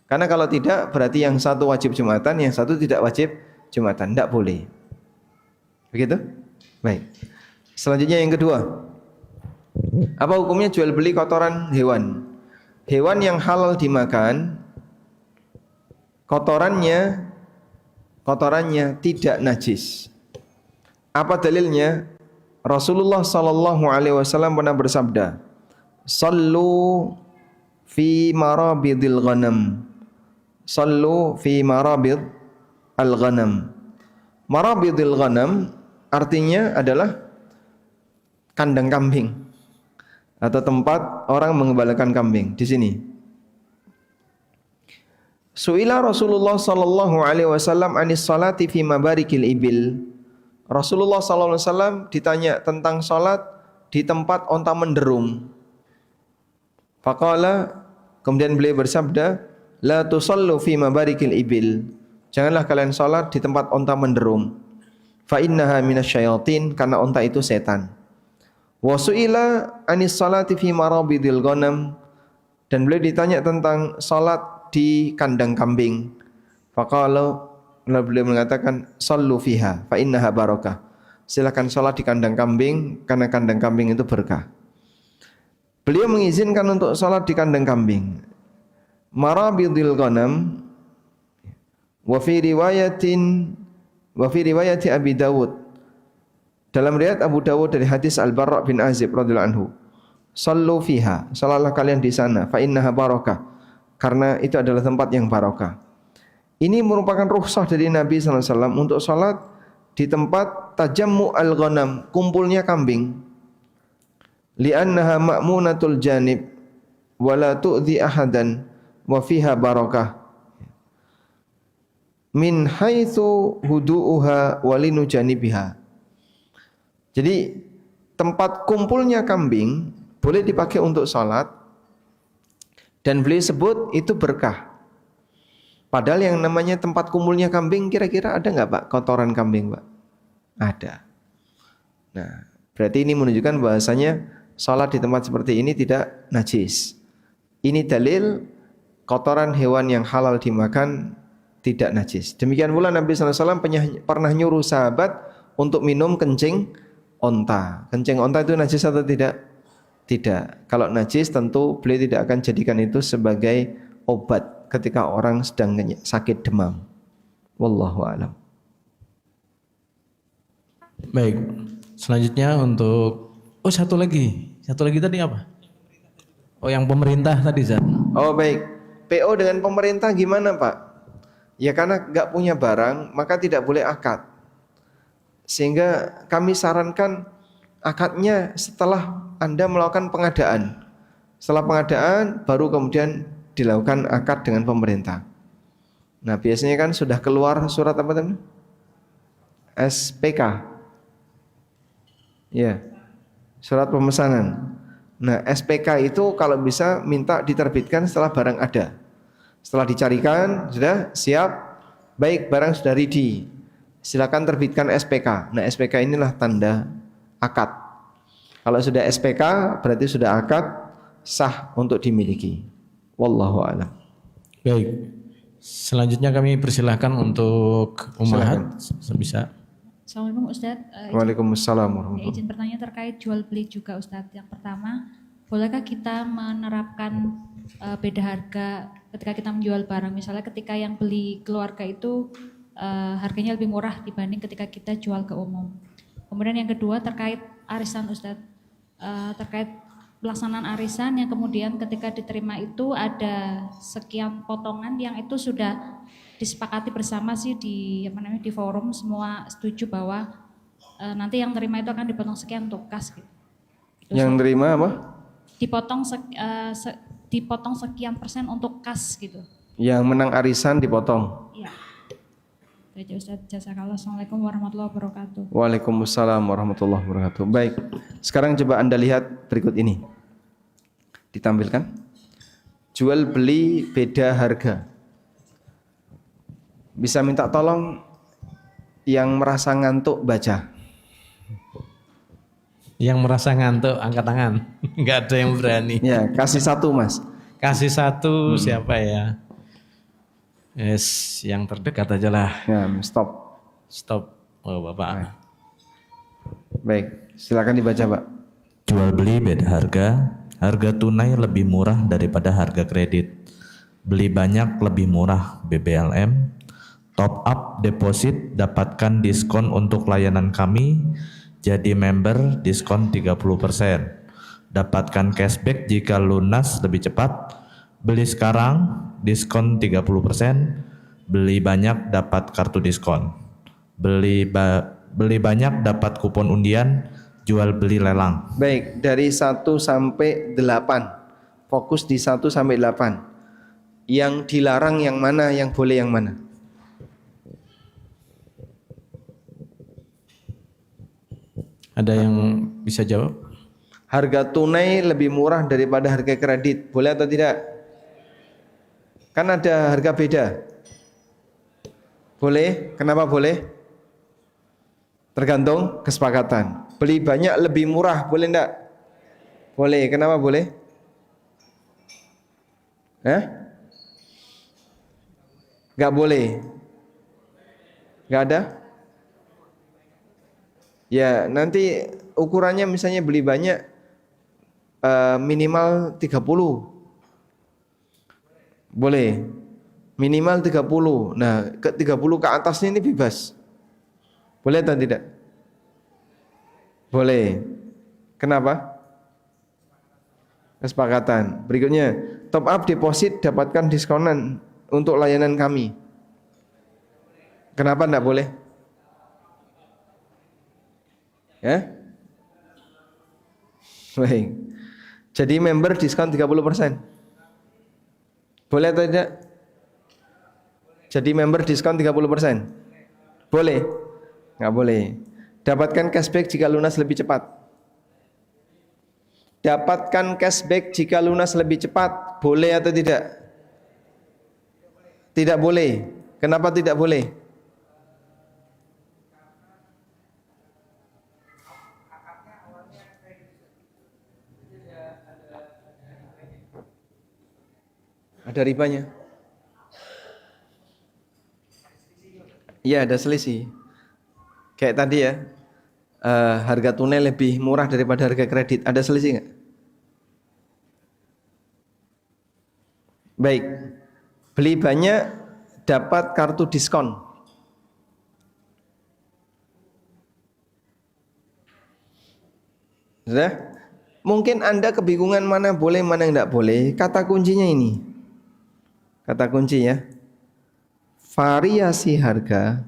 Karena kalau tidak berarti yang satu wajib Jumatan, yang satu tidak wajib Jumatan. Tidak boleh. Begitu? Baik. Selanjutnya yang kedua. Apa hukumnya jual beli kotoran hewan? Hewan yang halal dimakan, kotorannya tidak najis. Apa dalilnya? Rasulullah sallallahu alaihi wasallam pernah bersabda, "Sallu fi marabidil ghanam." Sallu fi marabid al-ghanam. Marabidil ghanam artinya adalah kandang kambing atau tempat orang mengembalakan kambing di sini. Su'ila Rasulullah sallallahu alaihi wasallam anis salati fi mabarikil ibil. Rasulullah sallallahu alaihi wasallam ditanya tentang salat di tempat onta menderung. Faqala, kemudian beliau bersabda, la tusallu fi mabarikil ibil. Janganlah kalian salat di tempat onta menderung. Fa innaha minasyayatin, karena onta itu setan. Wa su'ila anis salati fi marabidil ghanam, dan beliau ditanya tentang salat di kandang kambing. Faqala, beliau mengatakan sallu fiha fa innaha barakah. Silakan salat di kandang kambing karena kandang kambing itu berkah. Beliau mengizinkan untuk salat di kandang kambing. Marabidil ghanam wa fi riwayati Abi Dawud. Dalam riwayat Abu Dawud dari hadis Al-Barra bin Azib radhiyallahu anhu, sallu fiha, salatlah kalian di sana, fa innaha barakah, karena itu adalah tempat yang barakah. Ini merupakan rukhsah dari Nabi sallallahu alaihi wasallam untuk salat di tempat tajammu al-ghanam, kumpulnya kambing. Li'annaha ma'munatul janib wa la tu'dhi ahadan wa fiha barakah. Min haitsu hudu'uha wa linujanibiha. Jadi tempat kumpulnya kambing boleh dipakai untuk salat, dan beliau sebut itu berkah. Padahal yang namanya tempat kumpulnya kambing, kira-kira ada nggak Pak kotoran kambing Pak? Ada. Nah, berarti ini menunjukkan bahasanya salat di tempat seperti ini tidak najis. Ini dalil kotoran hewan yang halal dimakan tidak najis. Demikian pula Nabi SAW pernah nyuruh sahabat untuk minum kencing onta. Kencing onta itu najis atau tidak? Tidak. Kalau najis tentu beliau tidak akan jadikan itu sebagai obat ketika orang sedang sakit demam. Wallahu a'lam. Baik. Selanjutnya untuk satu lagi tadi apa? Oh, yang pemerintah tadi, Zat. Oh, baik. PO dengan pemerintah gimana, Pak? Ya karena enggak punya barang, maka tidak boleh akad. Sehingga kami sarankan akadnya setelah Anda melakukan pengadaan. Setelah pengadaan baru kemudian dilakukan akad dengan pemerintah. Nah, biasanya kan sudah keluar surat apa namanya? SPK. Ya. Surat pemesanan. Nah, SPK itu kalau bisa minta diterbitkan setelah barang ada. Setelah dicarikan, sudah siap, baik barang sudah ready. Silakan terbitkan SPK. Nah, SPK inilah tanda akad. Kalau sudah SPK berarti sudah akad sah untuk dimiliki. Wallahu a'lam. Baik. Selanjutnya kami persilahkan untuk Ummahat bisa. Assalamualaikum Ustadz. Waalaikumsalam warahmatullahi wabarakatuh. Izin bertanya terkait jual beli juga Ustadz. Yang pertama, bolehkah kita menerapkan beda harga ketika kita menjual barang? Misalnya ketika yang beli keluarga itu harganya lebih murah dibanding ketika kita jual ke umum. Kemudian yang kedua terkait arisan Ustadz. Terkait pelaksanaan arisan yang kemudian ketika diterima itu ada sekian potongan yang itu sudah disepakati bersama sih di forum, semua setuju bahwa nanti yang terima itu akan dipotong sekian untuk kas gitu. Yang terima apa? Dipotong sekian persen untuk kas gitu. Yang menang arisan dipotong. Iya. Baik Ustaz, jazakallah. Assalamualaikum warahmatullahi wabarakatuh. Waalaikumsalam warahmatullahi wabarakatuh. Baik, sekarang coba Anda lihat berikut ini. Ditampilkan. Jual beli beda harga. Bisa minta tolong yang merasa ngantuk baca. Yang merasa ngantuk angkat tangan. Enggak ada yang berani. Ya, kasih satu Mas. Kasih satu siapa ya? Yes, yang terdekat aja lah. Ya, stop. Stop. Oh, Bapak. Baik, silakan dibaca, Pak. Jual beli beda harga. Harga tunai lebih murah daripada harga kredit. Beli banyak lebih murah BBLM. Top up deposit dapatkan diskon untuk layanan kami. Jadi member diskon 30%. Dapatkan cashback jika lunas lebih cepat. Beli sekarang diskon 30%. Beli banyak dapat kartu diskon. Beli banyak dapat kupon undian. Jual beli lelang. Baik, dari 1 sampai 8. Fokus di 1 sampai 8. Yang dilarang yang mana, yang boleh yang mana? Ada yang bisa jawab? Harga tunai lebih murah daripada harga kredit. Boleh atau tidak? Kan ada harga beda. Boleh? Kenapa boleh? Tergantung kesepakatan. Beli banyak lebih murah, boleh enggak? Boleh. Kenapa boleh? Enggak boleh. Enggak ada? Ya, nanti ukurannya misalnya beli banyak minimal 30. Boleh. Minimal 30. Nah, ke 30 ke atasnya ini bebas. Boleh atau tidak? Boleh. Kenapa? Kesepakatan. Berikutnya, top up deposit dapatkan diskonan untuk layanan kami. Kenapa enggak boleh? Ya? Baik. Jadi member diskon 30%. Boleh atau tidak? Jadi member diskon 30%. Boleh? Enggak boleh. Dapatkan cashback jika lunas lebih cepat. Dapatkan cashback jika lunas lebih cepat. Boleh atau tidak? Tidak boleh. Kenapa tidak boleh? Ada ribanya. Iya, ada selisih. Kayak tadi ya, harga tunai lebih murah daripada harga kredit. Ada selisih nggak? Baik, beli banyak dapat kartu diskon. Sudah? Mungkin Anda kebingungan mana boleh, mana yang tidak boleh. Kata kuncinya ini. Kata kunci ya. Variasi harga.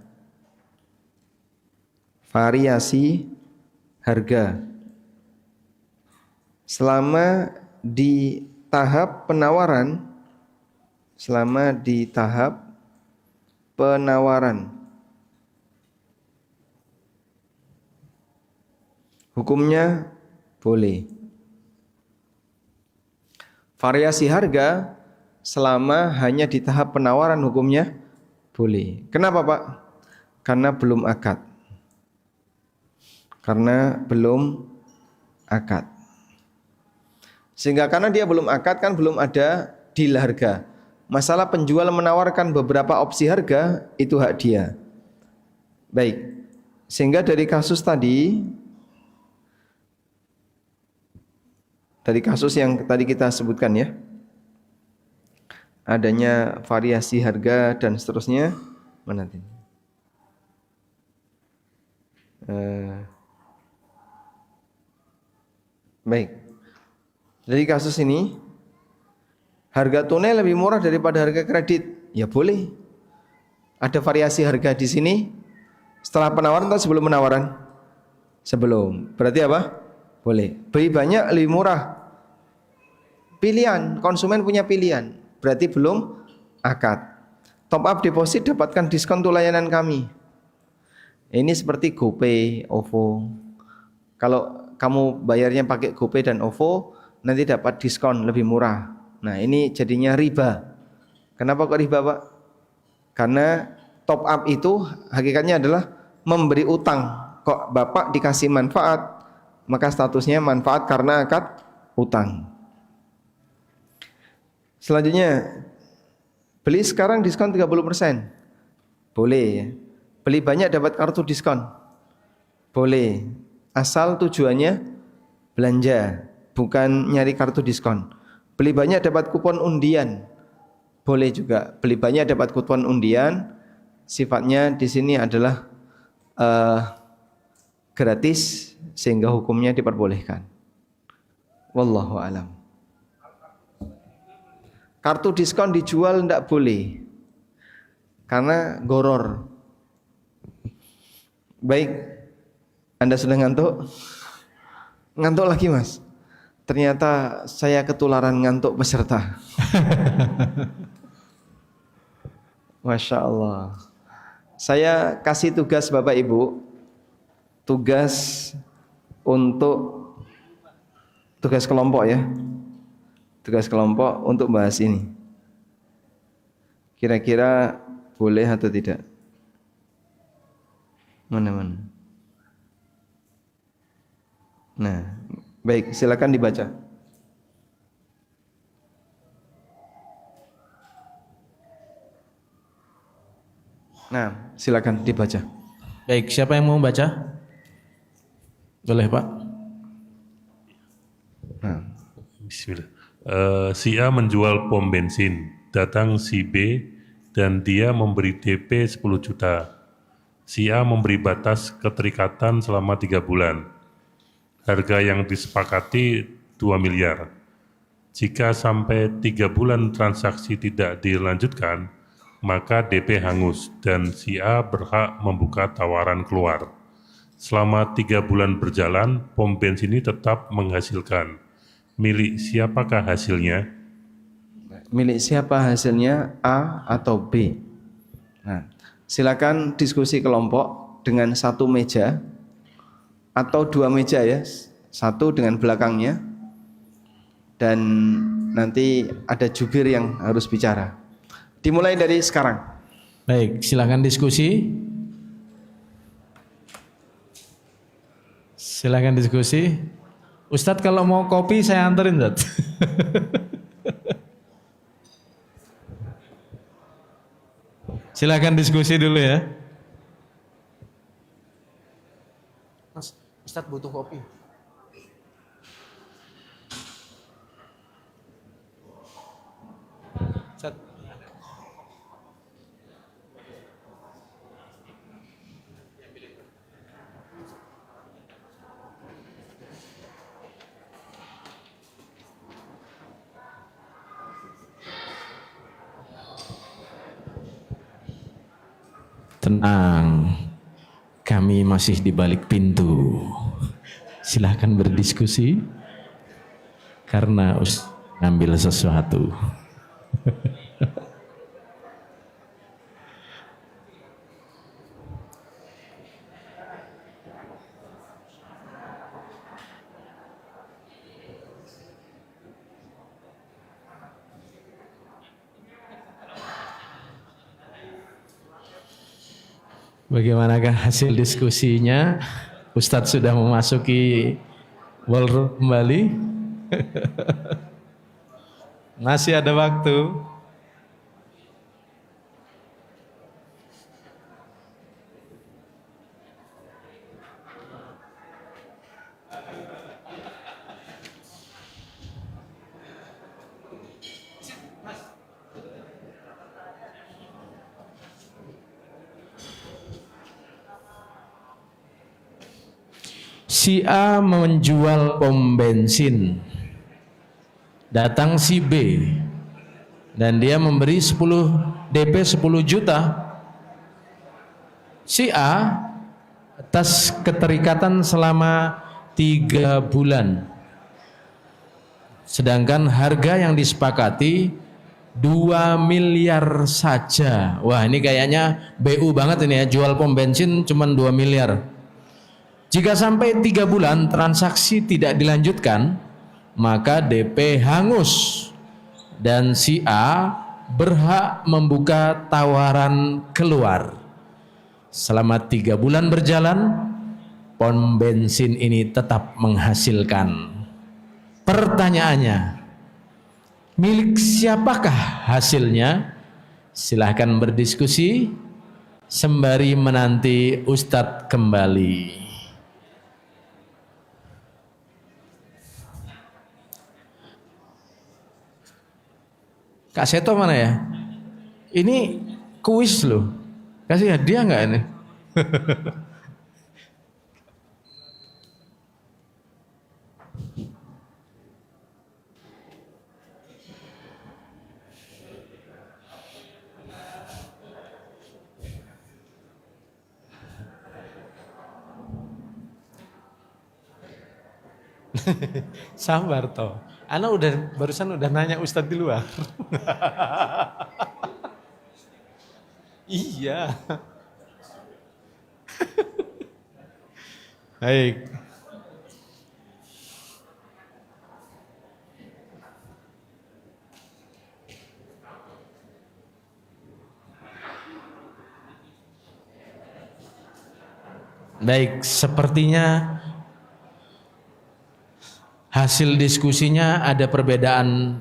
Variasi harga. Selama di tahap penawaran. Selama di tahap penawaran. Hukumnya boleh. Variasi harga selama hanya di tahap penawaran hukumnya boleh. Kenapa Pak? Karena belum akad. Karena belum akad. Sehingga karena dia belum akad kan belum ada deal harga. Masalah penjual menawarkan beberapa opsi harga itu hak dia. Baik. Sehingga dari kasus tadi, dari kasus yang tadi kita sebutkan ya, adanya variasi harga dan seterusnya, mana nanti? Baik. Dari kasus ini, harga tunai lebih murah daripada harga kredit. Ya boleh. Ada variasi harga di sini. Setelah penawaran atau sebelum penawaran? Sebelum. Berarti apa? Boleh. Beli banyak lebih murah. Pilihan. Konsumen punya pilihan. Berarti belum akad. Top up deposit dapatkan diskon untuk layanan kami. Ini seperti GoPay, OVO. Kalau kamu bayarnya pakai GoPay dan OVO, nanti dapat diskon lebih murah. Nah ini jadinya riba. Kenapa kok riba Pak? Karena top up itu hakikatnya adalah memberi utang. Kok bapak dikasih manfaat, maka statusnya manfaat karena akad utang. Selanjutnya, beli sekarang diskon 30%. Boleh ya. Beli banyak dapat kartu diskon. Boleh. Asal tujuannya belanja, bukan nyari kartu diskon. Beli banyak dapat kupon undian. Boleh juga. Beli banyak dapat kupon undian. Sifatnya di sini adalah gratis sehingga hukumnya diperbolehkan. Wallahu alam. Kartu diskon dijual tidak boleh karena goror. Baik, Anda sudah ngantuk? Ngantuk lagi mas? Ternyata saya ketularan ngantuk peserta. Masya Allah. Saya kasih tugas Bapak Ibu, tugas untuk tugas kelompok ya, tugas kelompok untuk bahas ini. Kira-kira boleh atau tidak? Mana? Nah, baik, silakan dibaca. Nah, silakan dibaca. Baik, siapa yang mau baca? Boleh Pak. Nah. Bismillah. Si A menjual pom bensin, datang si B dan dia memberi DP 10 juta. Si A memberi batas keterikatan selama 3 bulan. Harga yang disepakati 2 miliar. Jika sampai 3 bulan transaksi tidak dilanjutkan, maka DP hangus dan si A berhak membuka tawaran keluar. Selama 3 bulan berjalan, pom bensin ini tetap menghasilkan. Milik siapakah hasilnya? Milik siapa hasilnya, A atau B? Nah, silakan diskusi kelompok dengan satu meja atau 2 meja ya, satu dengan belakangnya, dan nanti ada jubir yang harus bicara. Dimulai dari sekarang. Baik, silakan diskusi. Silakan diskusi. Ustadz kalau mau kopi saya anterin Ustadz. Silakan diskusi dulu ya. Mas, Ustadz butuh kopi. Ustadz. Tenang, kami masih di balik pintu. Silahkan berdiskusi karena ngambil sesuatu. Bagaimanakah hasil diskusinya? Ustadz sudah memasuki ballroom kembali. Masih ada waktu. Si A menjual pom bensin, datang si B dan dia memberi 10 DP 10 juta. Si A atas keterikatan selama 3 bulan, sedangkan harga yang disepakati 2 miliar saja. Wah, ini kayaknya BU banget ini ya, jual pom bensin cuma 2 miliar. Jika sampai 3 bulan transaksi tidak dilanjutkan, maka DP hangus dan si A berhak membuka tawaran keluar. Selama 3 bulan berjalan, pom bensin ini tetap menghasilkan. Pertanyaannya, milik siapakah hasilnya? Silahkan berdiskusi sembari menanti Ustadz kembali. Kak Seto mana ya? Ini kuis loh. Kasih hadiah nggak ini? Sabar toh. Ana barusan udah nanya Ustadz di luar. Iya. Baik. Baik, sepertinya hasil diskusinya ada perbedaan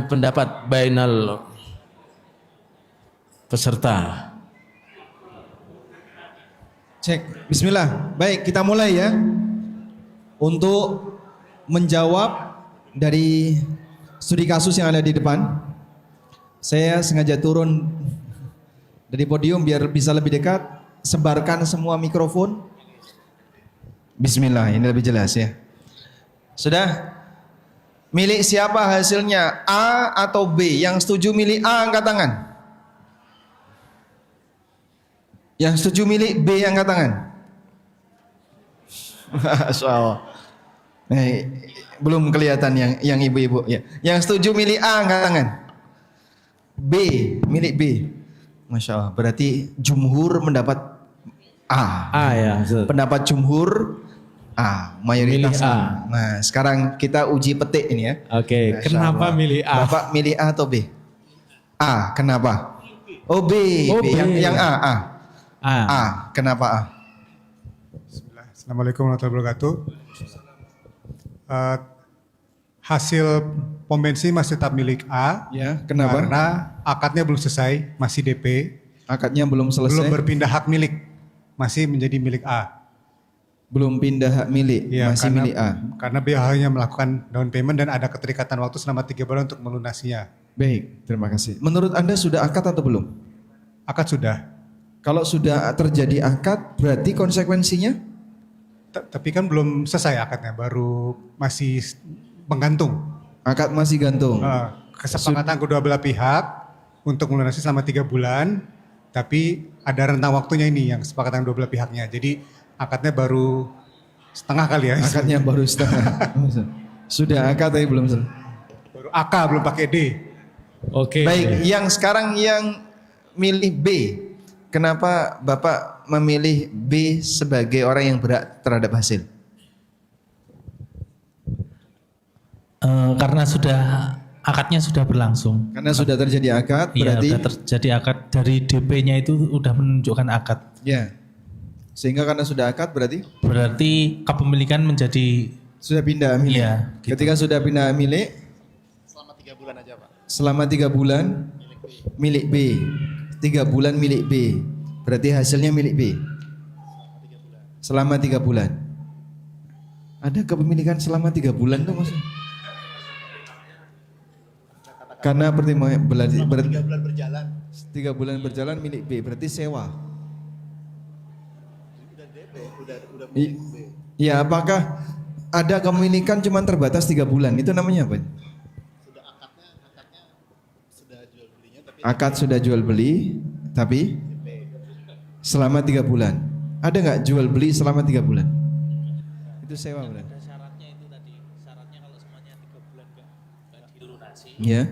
pendapat bainal peserta. Cek, bismillah. Baik, kita mulai ya. Untuk menjawab dari studi kasus yang ada di depan, saya sengaja turun dari podium biar bisa lebih dekat. Sebarkan semua mikrofon. Bismillah, ini lebih jelas ya. Sudah? Milik siapa hasilnya? A atau B? Yang setuju milik A angkat tangan. Yang setuju milik B angkat tangan. Masya belum kelihatan yang ibu-ibu ya. Yang setuju milik A angkat tangan. B, milik B. Masya Allah, berarti jumhur mendapat A. A ya. Pendapat jumhur A, mayoritas Milih A. Nah, sekarang kita uji petik ini ya. Oke, Masya kenapa Allah. milih A? Bapak milih A atau B? A, kenapa? Oh B, Oh, B. B. Yang A. A. Kenapa A? Bismillah. Assalamualaikum warahmatullahi wabarakatuh. Hasil pom bensin masih tetap milik A. Ya, kenapa? Karena akadnya belum selesai, masih DP. Akadnya belum selesai. Belum berpindah hak milik, masih menjadi milik A. Belum pindah hak milik, Ya, masih karena, milik A. Karena beliau hanya melakukan down payment dan ada keterikatan waktu selama 3 bulan untuk melunasinya. Baik, terima kasih. Menurut Anda sudah akad atau belum? Akad sudah. Kalau sudah terjadi akad, berarti konsekuensinya? Tapi kan belum selesai akadnya, baru masih menggantung. Akad masih gantung. Kesepakatan kedua belah pihak untuk melunasi selama 3 bulan, tapi ada rentang waktunya ini yang kesepakatan kedua belah pihaknya. Jadi akadnya baru setengah kali ya. Akadnya baru setengah. Sudah akad tapi belum selesai. Baru AK belum pakai D. Oke. Baik, yang sekarang yang milih B. Kenapa Bapak memilih B sebagai orang yang berhak terhadap hasil? Karena akadnya sudah berlangsung. Karena sudah terjadi akad, Iya, berarti sudah terjadi akad dari DP-nya itu sudah menunjukkan akad. ya. Sehingga karena sudah akad berarti Berarti kepemilikan menjadi sudah pindah milik. Iya, gitu. Ketika sudah pindah milik selama 3 bulan aja, Pak. Selama 3 bulan milik B. 3 bulan milik B. Berarti hasilnya milik B. Selama 3 bulan. Ada kepemilikan selama 3 bulan tuh maksudnya? Karena pertimbangan berarti 3 bulan berjalan. 3 bulan berjalan milik B, berarti sewa. Ya, apakah ada kepemilikan cuma terbatas 3 bulan? Itu namanya apa? Akad sudah jual beli, tapi selama 3 bulan. Ada nggak jual beli selama 3 bulan? Itu sewa berarti. syaratnya itu tadi. Syaratnya kalau semuanya 3 bulan enggak dilunasi. Ya.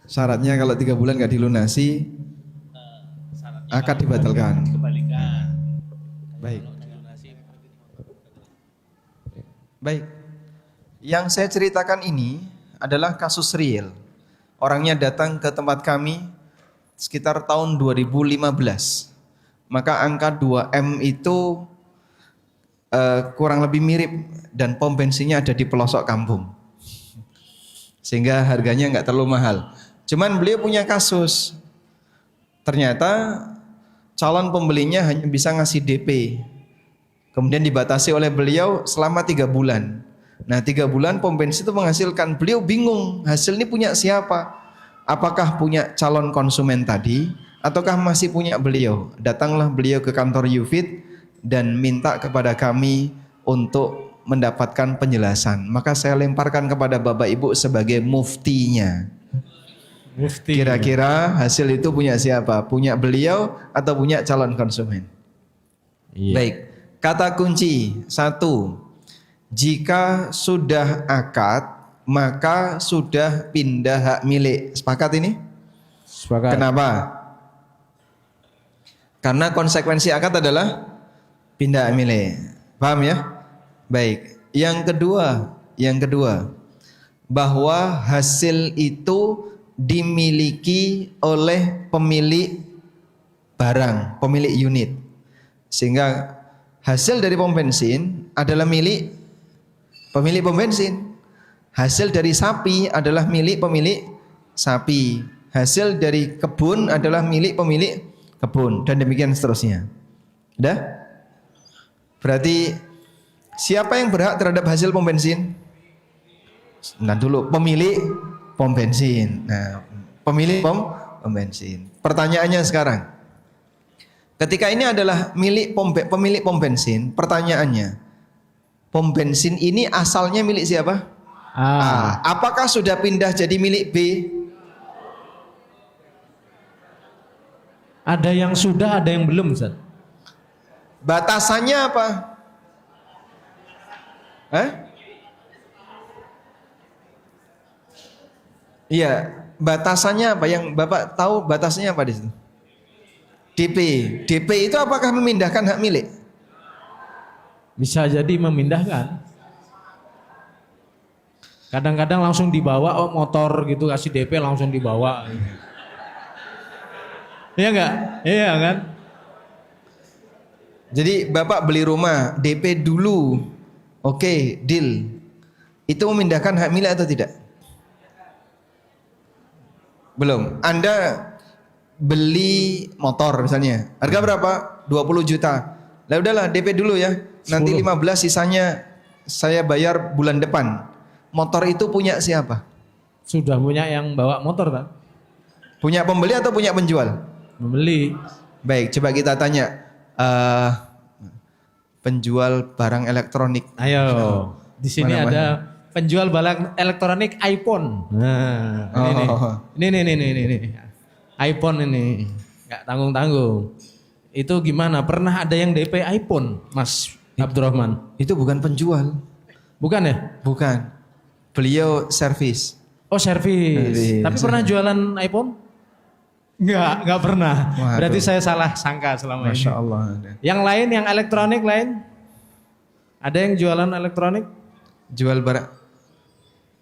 Syaratnya kalau 3 bulan nggak dilunasi, akad dibatalkan. Kebalikan. Baik. Baik. Yang saya ceritakan ini adalah kasus real. Orangnya datang ke tempat kami sekitar tahun 2015. Maka angka 2M itu kurang lebih mirip dan pom bensinnya ada di pelosok kampung. Sehingga harganya nggak terlalu mahal. Cuman beliau punya kasus. Ternyata calon pembelinya hanya bisa ngasih DP. Kemudian dibatasi oleh beliau selama 3 bulan. Nah 3 bulan pom bensin itu menghasilkan, beliau bingung hasil ini punya siapa? Apakah punya calon konsumen tadi ataukah masih punya beliau? Datanglah beliau ke kantor Yufid dan minta kepada kami untuk mendapatkan penjelasan. Maka saya lemparkan kepada Bapak Ibu sebagai muftinya. Mufti. Kira-kira hasil itu punya siapa? Punya beliau atau punya calon konsumen? Iya. Baik, kata kunci 1. Jika sudah akad, maka sudah pindah hak milik. Sepakat ini? Sepakat. Kenapa? Karena konsekuensi akad adalah pindah hak milik. Paham ya? Baik. Yang kedua, bahwa hasil itu dimiliki oleh pemilik barang, pemilik unit. Sehingga hasil dari pom bensin adalah milik pemilik pom bensin. Hasil dari sapi adalah milik pemilik sapi. Hasil dari kebun adalah milik pemilik kebun dan demikian seterusnya. Udah? Berarti siapa yang berhak terhadap hasil pom bensin? Nah dulu pemilik pom bensin. Nah, pemilik pom bensin. Pertanyaannya sekarang, ketika ini adalah milik pemilik pom bensin, pertanyaannya, pom bensin ini asalnya milik siapa? A. Apakah sudah pindah jadi milik B? Ada yang sudah, ada yang belum, Ustaz. Batasannya apa? Iya, batasannya apa? Yang Bapak tahu batasannya apa di situ? DP. DP itu apakah memindahkan hak milik? Bisa jadi memindahkan. Kadang-kadang langsung dibawa, motor gitu kasih DP langsung dibawa. Iya enggak? Iya kan? Jadi Bapak beli rumah, DP dulu. Oke, deal. Itu memindahkan hak milik atau tidak? Belum. Anda beli motor misalnya. Harga berapa? 20 juta. Lah udahlah DP dulu ya. Nanti 15 sisanya saya bayar bulan depan. Motor itu punya siapa? Sudah punya yang bawa motor kan? Punya pembeli atau punya penjual? Membeli. Baik, coba kita tanya penjual barang elektronik. Ayo. Di sini Mana-mana? ada penjual barang elektronik iPhone. Nah, ini. iPhone ini. Enggak tanggung-tanggung. Itu gimana? Pernah ada yang DP iPhone, Mas Abdurrahman? Itu bukan penjual. Bukan ya? Bukan. Beliau servis. Oh, servis. Tapi pernah jualan iPhone? Enggak pernah. Waduh. Berarti saya salah sangka selama Masya ini. Allah. Yang lain, yang elektronik lain? Ada yang jualan elektronik? Jual barang.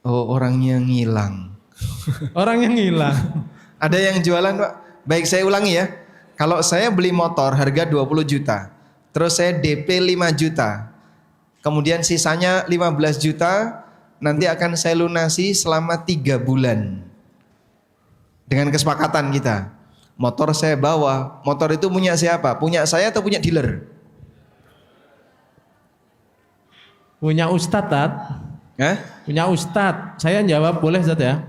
Oh, orangnya ngilang. Orang yang hilang. Ada yang jualan, Pak? Baik, saya ulangi ya. Kalau saya beli motor harga 20 juta, terus saya DP 5 juta, kemudian sisanya 15 juta, nanti akan saya lunasi selama 3 bulan. Dengan kesepakatan kita. Motor saya bawa, motor itu punya siapa? Punya saya atau punya dealer? Punya Ustadz, Tat. Punya Ustadz. Saya jawab boleh, Ustadz ya?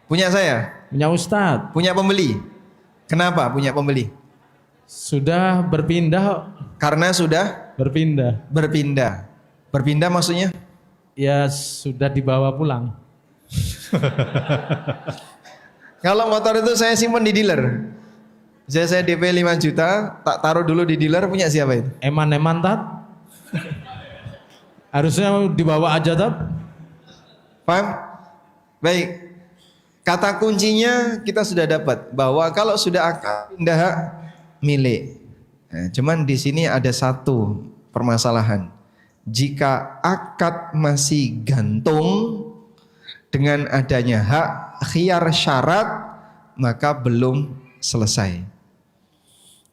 Punya saya? Punya Ustadz. Punya pembeli? Kenapa punya pembeli? Sudah berpindah. Karena sudah berpindah. Berpindah maksudnya? Ya sudah dibawa pulang. Kalau motor itu saya simpan di dealer. Saya DP 5 juta, tak taruh dulu di dealer, punya siapa itu? Eman-eman, Tat. Harusnya dibawa aja, Tat. Paham? Baik. Kata kuncinya kita sudah dapat bahwa kalau sudah akad pindah hak milik. Nah, cuman di sini ada satu permasalahan. Jika akad masih gantung dengan adanya hak khiyar syarat, maka belum selesai.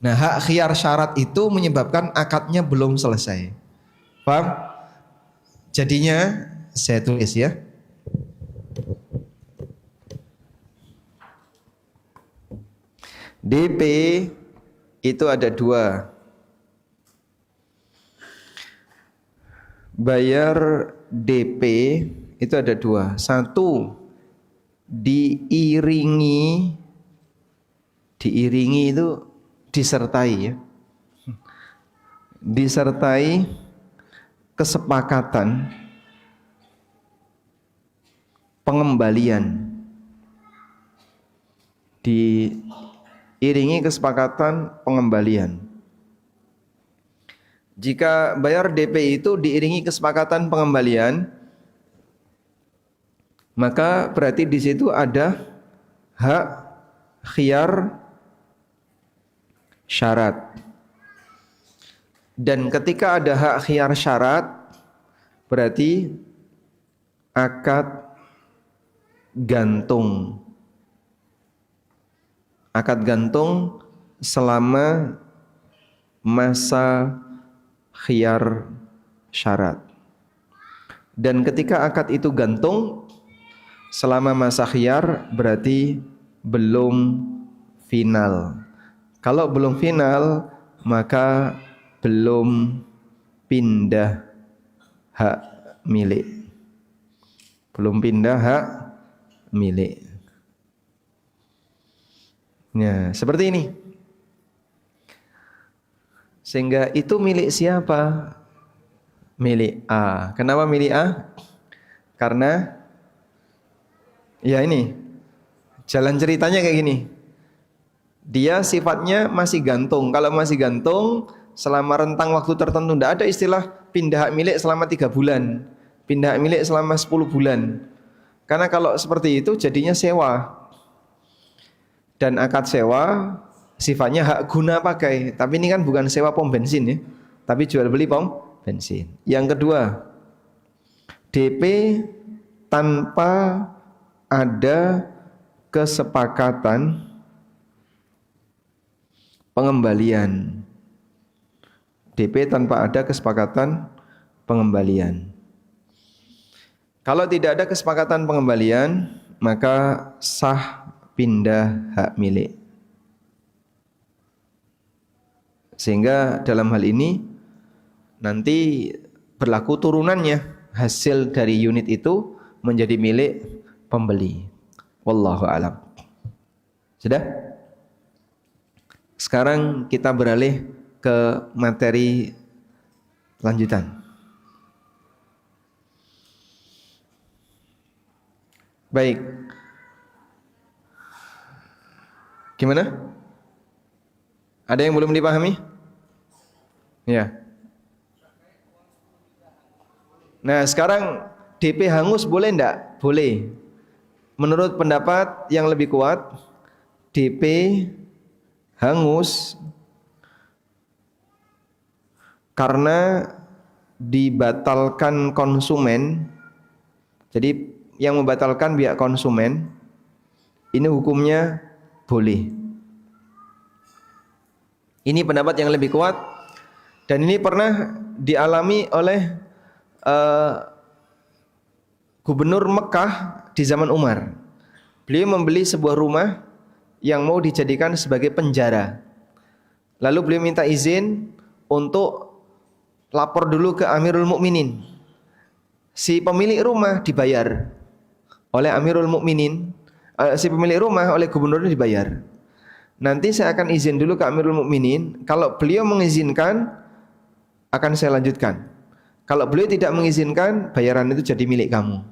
Nah, hak khiyar syarat itu menyebabkan akadnya belum selesai. Paham? Jadinya saya tulis ya. DP itu ada dua. Bayar DP itu ada dua. Satu, diiringi itu disertai ya. Disertai kesepakatan pengembalian. Diiringi kesepakatan pengembalian. Jika bayar DP itu diiringi kesepakatan pengembalian, maka berarti di situ ada hak khiyar syarat. Dan ketika ada hak khiyar syarat, berarti akad gantung. Akad gantung selama masa khiyar syarat. Dan ketika akad itu gantung selama masa khiyar, berarti belum final. Kalau belum final, maka belum pindah hak milik. Belum pindah hak milik. Nah, seperti ini. Sehingga itu milik siapa? Milik A. Kenapa milik A? Karena ya ini jalan ceritanya kayak gini. Dia sifatnya masih gantung. Kalau masih gantung selama rentang waktu tertentu, tidak ada istilah pindah hak milik selama 3 bulan, pindah hak milik selama 10 bulan. Karena kalau seperti itu jadinya sewa. Dan akad sewa sifatnya hak guna pakai. Tapi ini kan bukan sewa pom bensin ya, tapi jual beli pom bensin. Yang kedua, DP tanpa ada kesepakatan pengembalian. DP tanpa ada kesepakatan pengembalian. Kalau tidak ada kesepakatan pengembalian, maka sah pindah hak milik. Sehingga dalam hal ini nanti berlaku turunannya, hasil dari unit itu menjadi milik pembeli. Wallahu a'lam. Sudah? Sekarang kita beralih ke materi lanjutan. Baik. Gimana? Ada yang belum dipahami? Ya. Nah, sekarang DP hangus boleh enggak? Boleh. Menurut pendapat yang lebih kuat, DP hangus karena dibatalkan konsumen. Jadi yang membatalkan pihak konsumen, ini hukumnya boleh. Ini pendapat yang lebih kuat, dan ini pernah dialami oleh gubernur Mekah di zaman Umar. Beliau membeli sebuah rumah yang mau dijadikan sebagai penjara. Lalu beliau minta izin untuk lapor dulu ke Amirul Mukminin. Si pemilik rumah dibayar oleh Amirul Mukminin, si pemilik rumah oleh gubernur dibayar. Nanti saya akan izin dulu ke Amirul Mukminin. Kalau beliau mengizinkan, akan saya lanjutkan. Kalau beliau tidak mengizinkan, bayaran itu jadi milik kamu.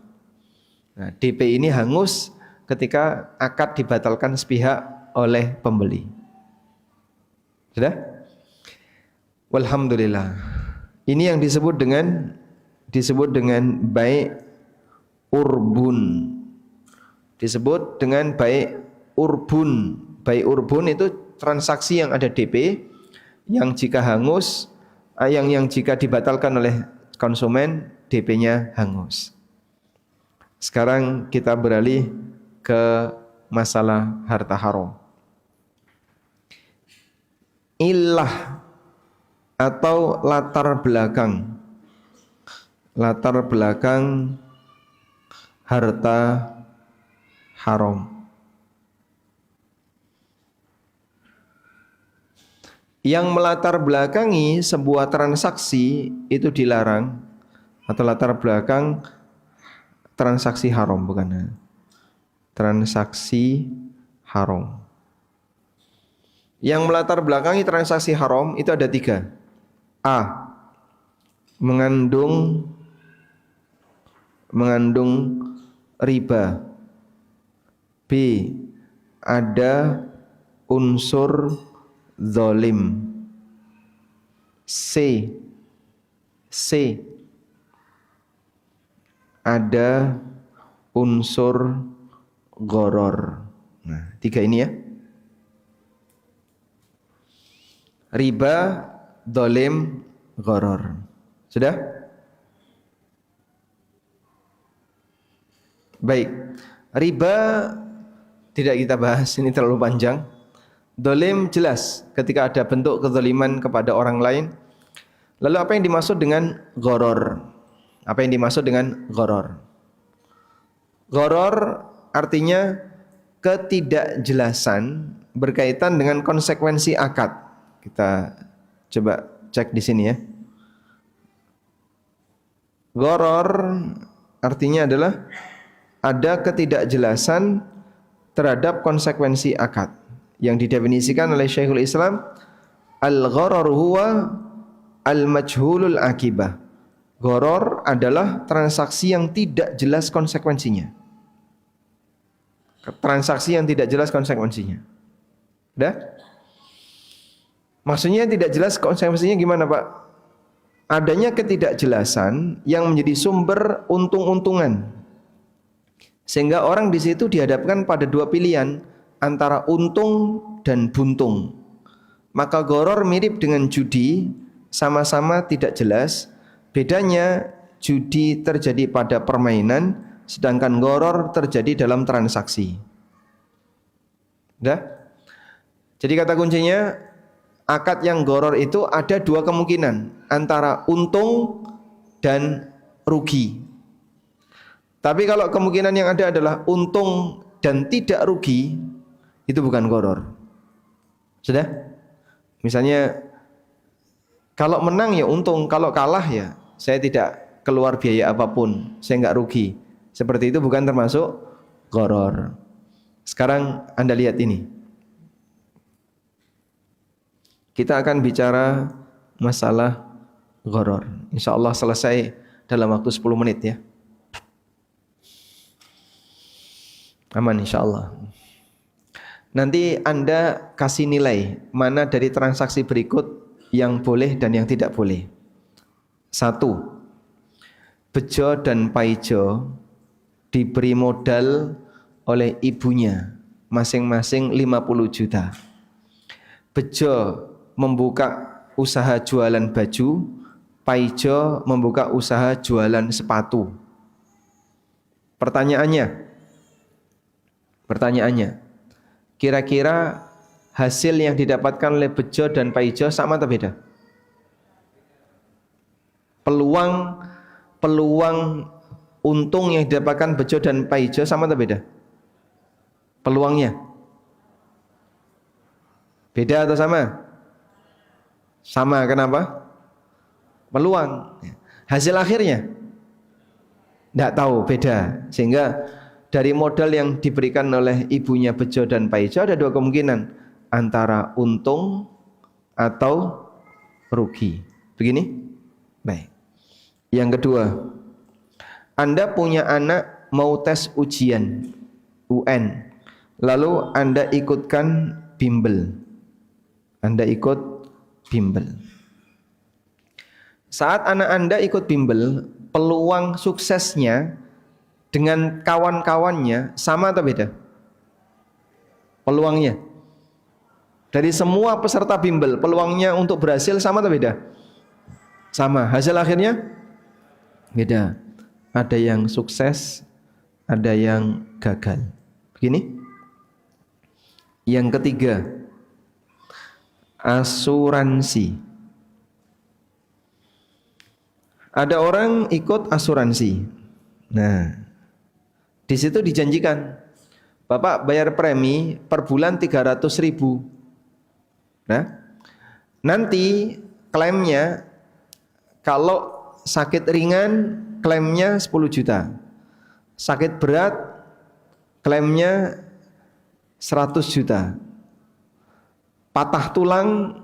Nah, DP ini hangus ketika akad dibatalkan sepihak oleh pembeli. Sudah? Walhamdulillah. Ini yang disebut dengan baik urbun. Disebut dengan baik urbun. Baik urbun itu transaksi yang ada DP, yang jika hangus, yang jika dibatalkan oleh konsumen, DP-nya hangus. Sekarang kita beralih ke masalah harta haram. Illah atau latar belakang harta haram. Yang melatar belakangi sebuah transaksi itu dilarang, atau latar belakang transaksi haram, bukan transaksi haram. Yang melatar belakangi transaksi haram itu ada 3. A. Mengandung riba. B. Ada unsur zalim. C. Ada unsur gharar. Nah, 3 ini ya. Riba, zalim, gharar. Sudah? Baik. Riba tidak kita bahas, ini terlalu panjang. Zalim jelas ketika ada bentuk kezaliman kepada orang lain. Lalu apa yang dimaksud dengan gharar? Apa yang dimaksud dengan gharar? Gharar artinya ketidakjelasan berkaitan dengan konsekuensi akad. Kita coba cek di sini ya. Gharar artinya adalah ada ketidakjelasan terhadap konsekuensi akad yang didefinisikan oleh Syekhul Islam, al-gharar huwa al-majhulul akibah. Gharar adalah transaksi yang tidak jelas konsekuensinya. Transaksi yang tidak jelas konsekuensinya. Udah? Maksudnya tidak jelas konsekuensinya gimana, Pak? Adanya ketidakjelasan yang menjadi sumber untung-untungan. Sehingga orang di situ dihadapkan pada 2 pilihan, antara untung dan buntung. Maka gharar mirip dengan judi, sama-sama tidak jelas. Bedanya judi terjadi pada permainan, sedangkan gharar terjadi dalam transaksi. Udah? Jadi kata kuncinya, akad yang gharar itu ada 2 kemungkinan, antara untung dan rugi. Tapi kalau kemungkinan yang ada adalah untung dan tidak rugi, itu bukan gharar. Sudah? Misalnya kalau menang ya untung, kalau kalah ya saya tidak keluar biaya apapun, saya enggak rugi. Seperti itu bukan termasuk gharar. Sekarang Anda lihat ini. Kita akan bicara masalah gharar. Insyaallah selesai dalam waktu 10 menit ya. Aman insyaallah. Nanti Anda kasih nilai mana dari transaksi berikut yang boleh dan yang tidak boleh. 1. Bejo dan Paijo diberi modal oleh ibunya masing-masing 50 juta. Bejo membuka usaha jualan baju, Paijo membuka usaha jualan sepatu. Pertanyaannya, kira-kira hasil yang didapatkan oleh Bejo dan Paijo sama atau beda? Peluang untung yang didapatkan Bejo dan Paijo sama atau beda? Peluangnya beda atau sama? Sama, kenapa? Peluang. Hasil akhirnya tidak tahu, beda. Sehingga dari modal yang diberikan oleh ibunya Bejo dan Paijo ada 2 kemungkinan, antara untung atau rugi. Begini? Baik. Yang kedua, Anda punya anak mau tes ujian UN, lalu Anda ikutkan bimbel. Anda ikut bimbel. Saat anak Anda ikut bimbel, peluang suksesnya dengan kawan-kawannya sama atau beda? Peluangnya dari semua peserta bimbel, peluangnya untuk berhasil sama atau beda? Sama. Hasil akhirnya Beda. Ada yang sukses, ada yang gagal. Begini. Yang ketiga, asuransi. Ada orang ikut asuransi. Nah, di situ dijanjikan, Bapak bayar premi per bulan 300.000. Nah, nanti klaimnya kalau sakit ringan klaimnya 10 juta. Sakit berat klaimnya 100 juta. Patah tulang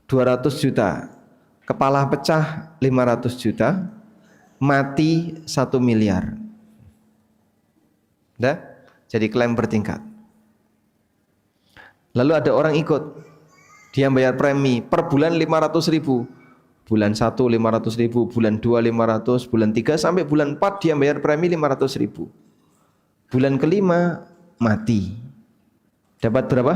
200 juta. Kepala pecah 500 juta. Mati 1 miliar. Dah? Jadi klaim bertingkat. Lalu ada orang ikut. Dia bayar premi per bulan 500.000. Bulan 1 500.000, bulan 2 500, bulan 3 sampai bulan 4 dia bayar premi 500.000. Bulan kelima mati. Dapat berapa?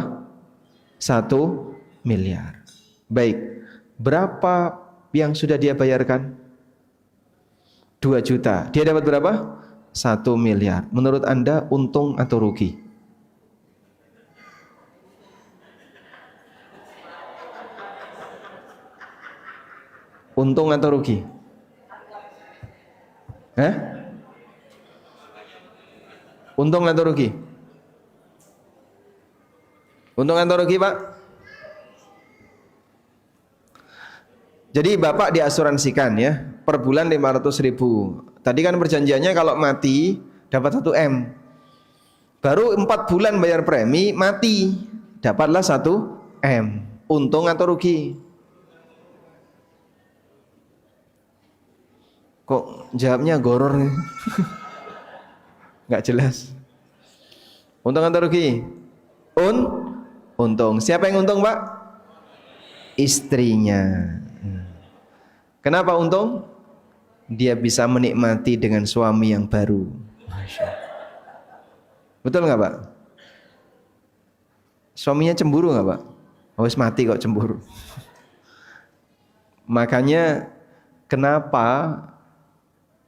1 miliar. Baik. Berapa yang sudah dia bayarkan? 2 juta. Dia dapat berapa? 1 miliar. Menurut Anda untung atau rugi? Untung atau rugi? Untung atau rugi? Untung atau rugi, Pak? Jadi Bapak diasuransikan ya, per bulan 500.000. Tadi kan perjanjiannya kalau mati dapat 1 M. Baru 4 bulan bayar premi, mati. Dapatlah 1 M. Untung atau rugi? Kok jawabnya goror nih? Nggak jelas. Untung atau rugi? Untung. Siapa yang untung, Pak? Istrinya. Kenapa untung? Dia bisa menikmati dengan suami yang baru. Betul nggak, Pak? Suaminya cemburu nggak, Pak? Wis mati kok cemburu. Makanya kenapa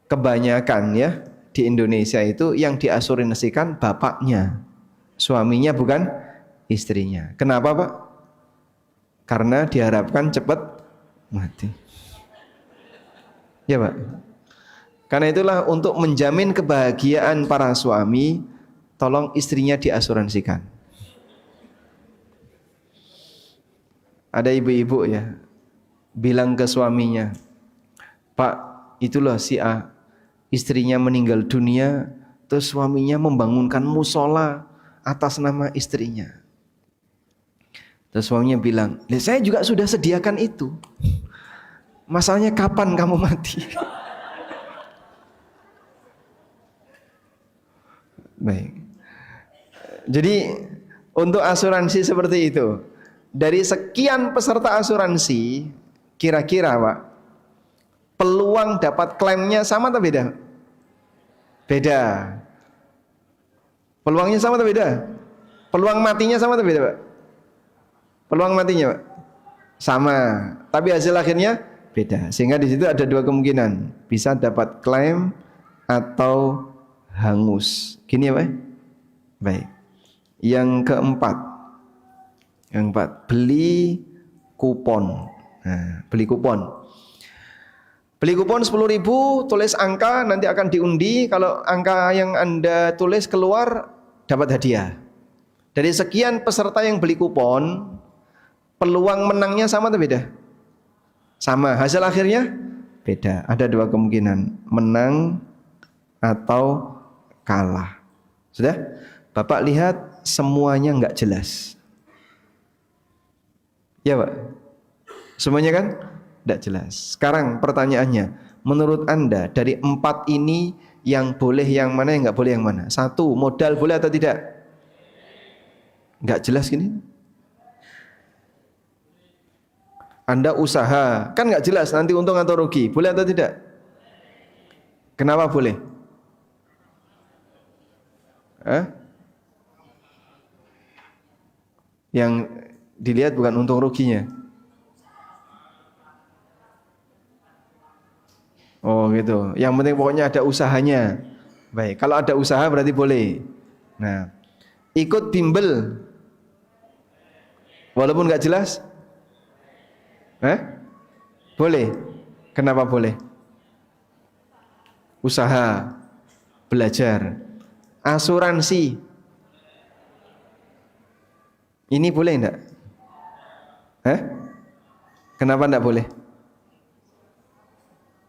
kebanyakan ya di Indonesia itu yang diasuransikan bapaknya, suaminya bukan istrinya. Kenapa, Pak? Karena diharapkan cepat mati. Ya, Pak. Karena itulah untuk menjamin kebahagiaan para suami, tolong istrinya diasuransikan. Ada ibu-ibu ya bilang ke suaminya, Pak, itulah si A, istrinya meninggal dunia, terus suaminya membangunkan musola atas nama istrinya. Terus suaminya bilang, saya juga sudah sediakan itu. Masalahnya kapan kamu mati? Baik. Jadi untuk asuransi seperti itu, dari sekian peserta asuransi, kira-kira Pak, peluang dapat klaimnya sama atau beda? Beda. Peluangnya sama atau beda? Peluang matinya sama atau beda, Pak? Peluang matinya, Pak? Sama. Tapi hasil akhirnya beda. Sehingga di situ ada 2 kemungkinan. Bisa dapat klaim atau hangus. Gini ya, Pak? Baik. Yang keempat. Beli kupon. Nah, beli kupon. Beli kupon 10.000, tulis angka, nanti akan diundi. Kalau angka yang Anda tulis keluar, dapat hadiah. Dari sekian peserta yang beli kupon, peluang menangnya sama atau beda? Sama. Hasil akhirnya beda. Ada 2 kemungkinan, menang atau kalah. Sudah? Bapak lihat semuanya nggak jelas. Ya, Pak? Semuanya kan tidak jelas. Sekarang pertanyaannya, menurut Anda dari 4 ini yang boleh yang mana, yang nggak boleh yang mana? 1, modal boleh atau tidak? Nggak jelas gini. Anda usaha, kan nggak jelas nanti untung atau rugi, boleh atau tidak? Kenapa boleh? Yang dilihat bukan untung ruginya. Oh gitu. Yang penting pokoknya ada usahanya. Baik, kalau ada usaha berarti boleh. Nah, ikut bimbel walaupun nggak jelas, boleh. Kenapa boleh? Usaha, belajar, asuransi. Ini boleh enggak? Kenapa enggak boleh?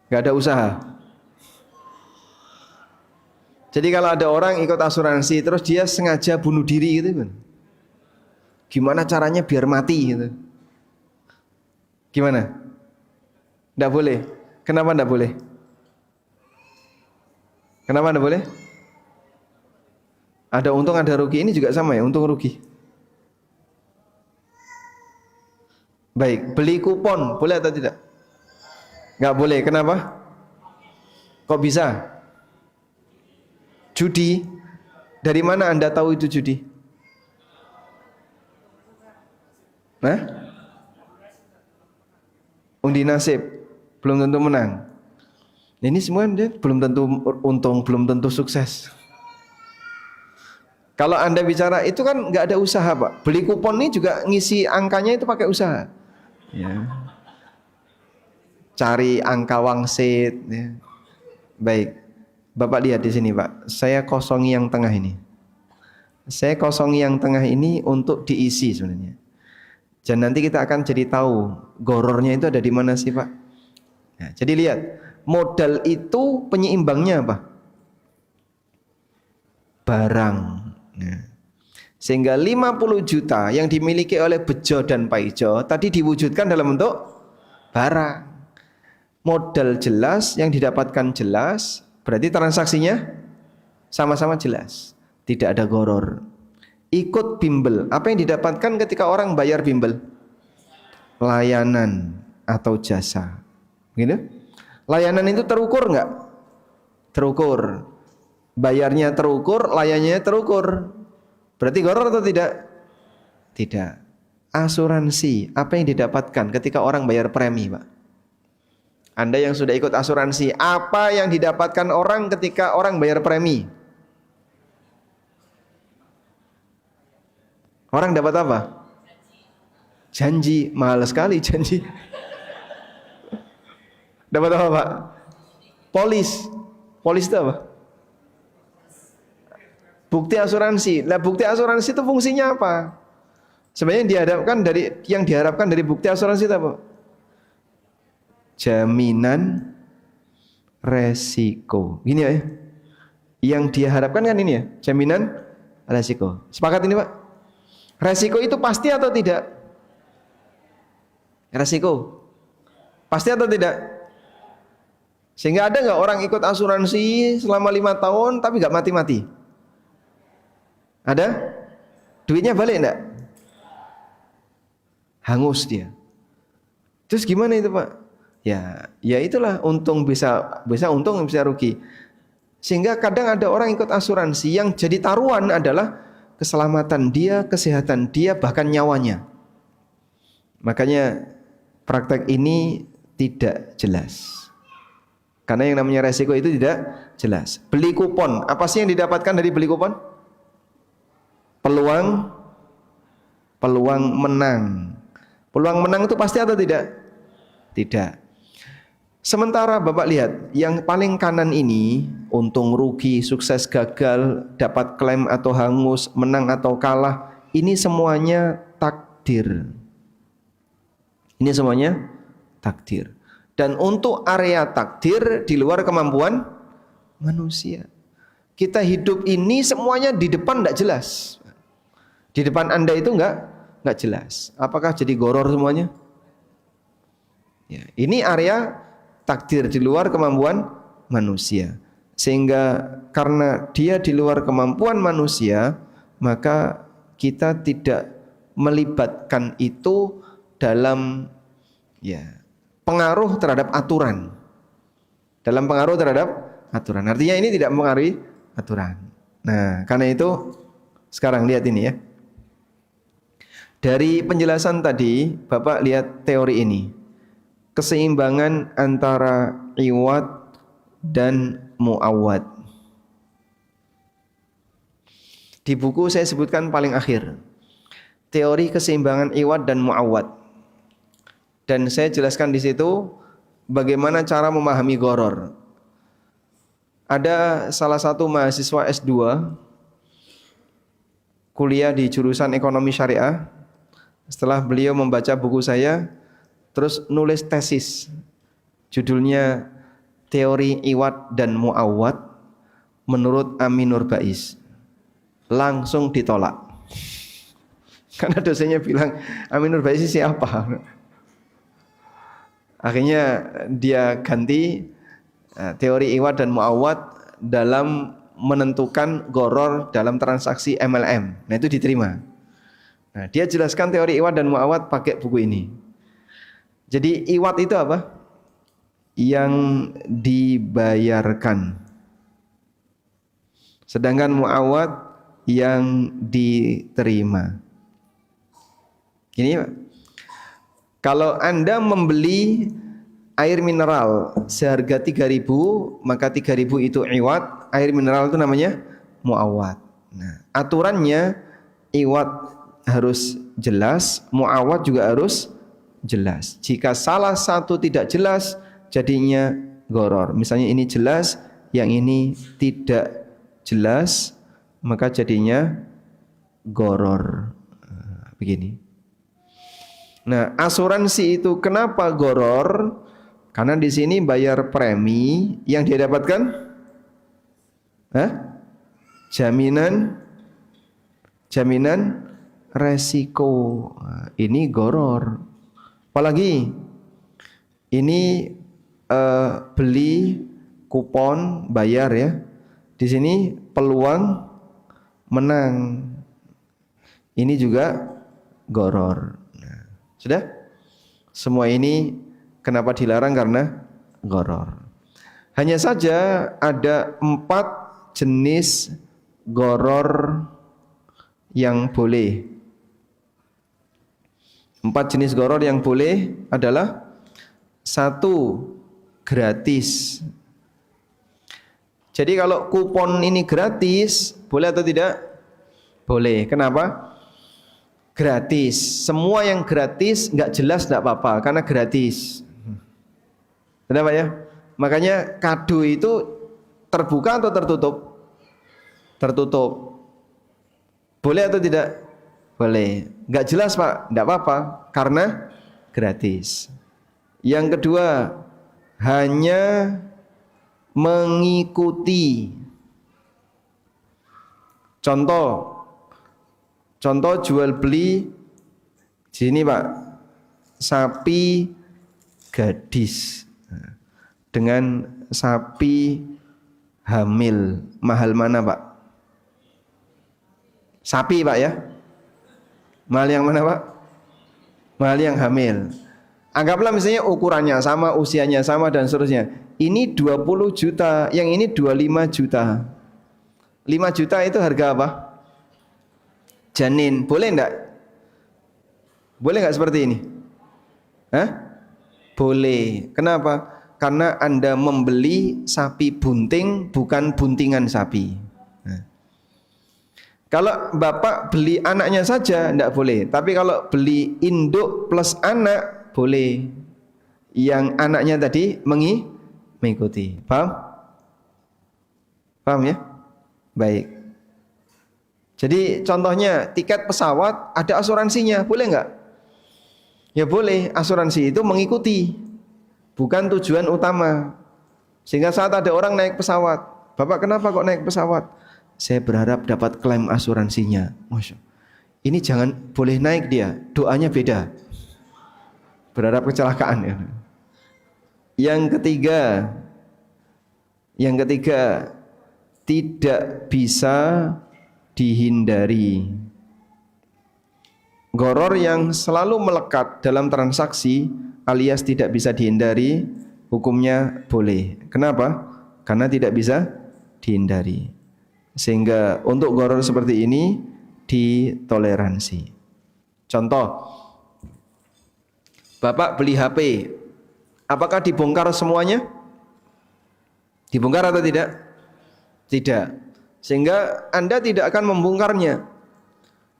Enggak ada usaha. Jadi kalau ada orang ikut asuransi terus dia sengaja bunuh diri gitu kan. Gimana caranya biar mati gitu. Gimana? Enggak boleh. Kenapa enggak boleh? Kenapa enggak boleh? Ada untung ada rugi, ini juga sama ya, untung rugi. Baik, beli kupon boleh atau tidak? Enggak boleh, kenapa? Kok bisa? Judi. Dari mana Anda tahu itu judi? Undi nasib, belum tentu menang. Ini semua belum tentu untung, belum tentu sukses. Kalau Anda bicara itu kan nggak ada usaha Pak. Beli kupon ini juga ngisi angkanya itu pakai usaha. Ya. Cari angka wangsit. Ya. Baik, Bapak lihat di sini Pak. Saya kosongi yang tengah ini. Saya kosongi yang tengah ini untuk diisi sebenarnya. Dan nanti kita akan jadi tahu gorornya itu ada di mana sih Pak. Nah, jadi lihat, modal itu penyeimbangnya apa? Barang. Nah, sehingga 50 juta yang dimiliki oleh Bejo dan Paijo tadi diwujudkan dalam bentuk barang. Modal jelas, yang didapatkan jelas, berarti transaksinya sama-sama jelas. Tidak ada goror. Ikut bimbel. Apa yang didapatkan ketika orang bayar bimbel? Layanan atau jasa. Gitu? Layanan itu terukur enggak? Terukur. Bayarnya terukur, layanannya terukur. Berarti goror atau tidak? Tidak. Asuransi, apa yang didapatkan ketika orang bayar premi, Pak? Anda yang sudah ikut asuransi, apa yang didapatkan orang ketika orang bayar premi? Orang dapat apa? Janji. Mahal sekali janji. Dapat apa Pak? Polis. Polis itu apa? Bukti asuransi. Nah, bukti asuransi itu fungsinya apa? Sebenarnya yang diharapkan dari bukti asuransi itu apa? Jaminan resiko. Gini ya. Yang diharapkan kan ini ya, jaminan resiko. Sepakat ini Pak? Resiko itu pasti atau tidak? Resiko pasti atau tidak? Sehingga ada nggak orang ikut asuransi selama 5 tahun tapi nggak mati-mati? Ada? Duitnya balik enggak? Hangus dia. Terus gimana itu Pak? Ya itulah, untung bisa untung, bisa rugi. Sehingga kadang ada orang ikut asuransi yang jadi taruhan adalah keselamatan dia, kesehatan dia, bahkan nyawanya. Makanya praktek ini tidak jelas. Karena yang namanya resiko itu tidak jelas. Beli kupon, apa sih yang didapatkan dari beli kupon? Peluang menang. Peluang menang itu pasti atau tidak? Tidak. Sementara Bapak lihat, yang paling kanan ini, untung rugi, sukses gagal, dapat klaim atau hangus, menang atau kalah, ini semuanya takdir. Ini semuanya takdir. Dan untuk area takdir di luar kemampuan manusia. Kita hidup ini semuanya di depan tidak jelas. Di depan Anda itu enggak jelas. Apakah jadi goror semuanya? Ya, ini area takdir di luar kemampuan manusia. Sehingga karena dia di luar kemampuan manusia, maka kita tidak melibatkan itu dalam pengaruh terhadap aturan. Dalam pengaruh terhadap aturan. Artinya ini tidak mempengaruhi aturan. Nah, karena itu sekarang lihat ini ya. Dari penjelasan tadi, Bapak lihat teori ini. Keseimbangan antara iwat dan muawwad. Di buku saya sebutkan paling akhir, teori keseimbangan iwad dan muawwad. Dan saya jelaskan di situ bagaimana cara memahami gharar. Ada salah satu mahasiswa S2 kuliah di jurusan ekonomi syariah. Setelah beliau membaca buku saya, terus nulis tesis. Judulnya Teori Iwad dan Muawwad menurut Amin Nur Baiz. Langsung ditolak. Karena dosennya bilang, Amin Nur Baiz siapa? Akhirnya dia ganti teori iwad dan muawwad dalam menentukan gharar dalam transaksi MLM. Nah, itu diterima. Nah, dia jelaskan teori iwad dan muawwad pakai buku ini. Jadi iwad itu apa? Yang dibayarkan. Sedangkan muawwad yang diterima. Ini Pak. Kalau Anda membeli air mineral seharga 3.000, maka 3.000 itu iwad, air mineral itu namanya muawwad. Nah, aturannya iwad harus jelas, muawwad juga harus jelas. Jika salah satu tidak jelas, jadinya gharar. Misalnya ini jelas, yang ini tidak jelas, maka jadinya gharar. Begini. Nah, asuransi itu kenapa gharar? Karena di sini bayar premi, yang dia dapatkan jaminan resiko. Nah, ini gharar. Apalagi ini beli kupon bayar ya. Di sini peluang menang. Ini juga gharar. Sudah? Semua ini kenapa dilarang? Karena gharar. Hanya saja ada 4 jenis gharar yang boleh. 4 jenis gharar yang boleh adalah 1, gratis. Jadi kalau kupon ini gratis, boleh atau tidak? Boleh. Kenapa? Gratis. Semua yang gratis nggak jelas nggak apa-apa karena gratis. Kenapa ya? Makanya kado itu terbuka atau tertutup? Tertutup. Boleh atau tidak? Boleh. Nggak jelas Pak, nggak apa-apa karena gratis. Yang kedua, hanya mengikuti. Contoh jual beli sini Pak, sapi gadis dengan sapi hamil, mahal mana Pak? Sapi Pak ya? Mahal yang mana Pak? Mahal yang hamil. Anggaplah misalnya ukurannya sama, usianya sama dan seterusnya. Ini 20 juta, yang ini 25 juta. 5 juta itu harga apa? Janin, boleh enggak? Boleh enggak seperti ini? Boleh. Kenapa? Karena Anda membeli sapi bunting, bukan buntingan sapi. Kalau Bapak beli anaknya saja, enggak boleh. Tapi kalau beli induk plus anak, boleh. Yang anaknya tadi mengikuti. Paham? Paham ya? Baik. Jadi contohnya tiket pesawat ada asuransinya, boleh nggak? Ya boleh, asuransi itu mengikuti, bukan tujuan utama. Sehingga saat ada orang naik pesawat, Bapak kenapa kok naik pesawat? Saya berharap dapat klaim asuransinya. Masya, ini jangan boleh naik dia, doanya beda. Berharap kecelakaan ya. Yang ketiga tidak bisa dihindari. Gharar yang selalu melekat dalam transaksi alias tidak bisa dihindari, hukumnya boleh. Kenapa? Karena tidak bisa dihindari. Sehingga untuk gharar seperti ini ditoleransi. Contoh, Bapak beli HP, apakah dibongkar semuanya? Dibongkar atau tidak? Tidak. Sehingga Anda tidak akan membongkarnya.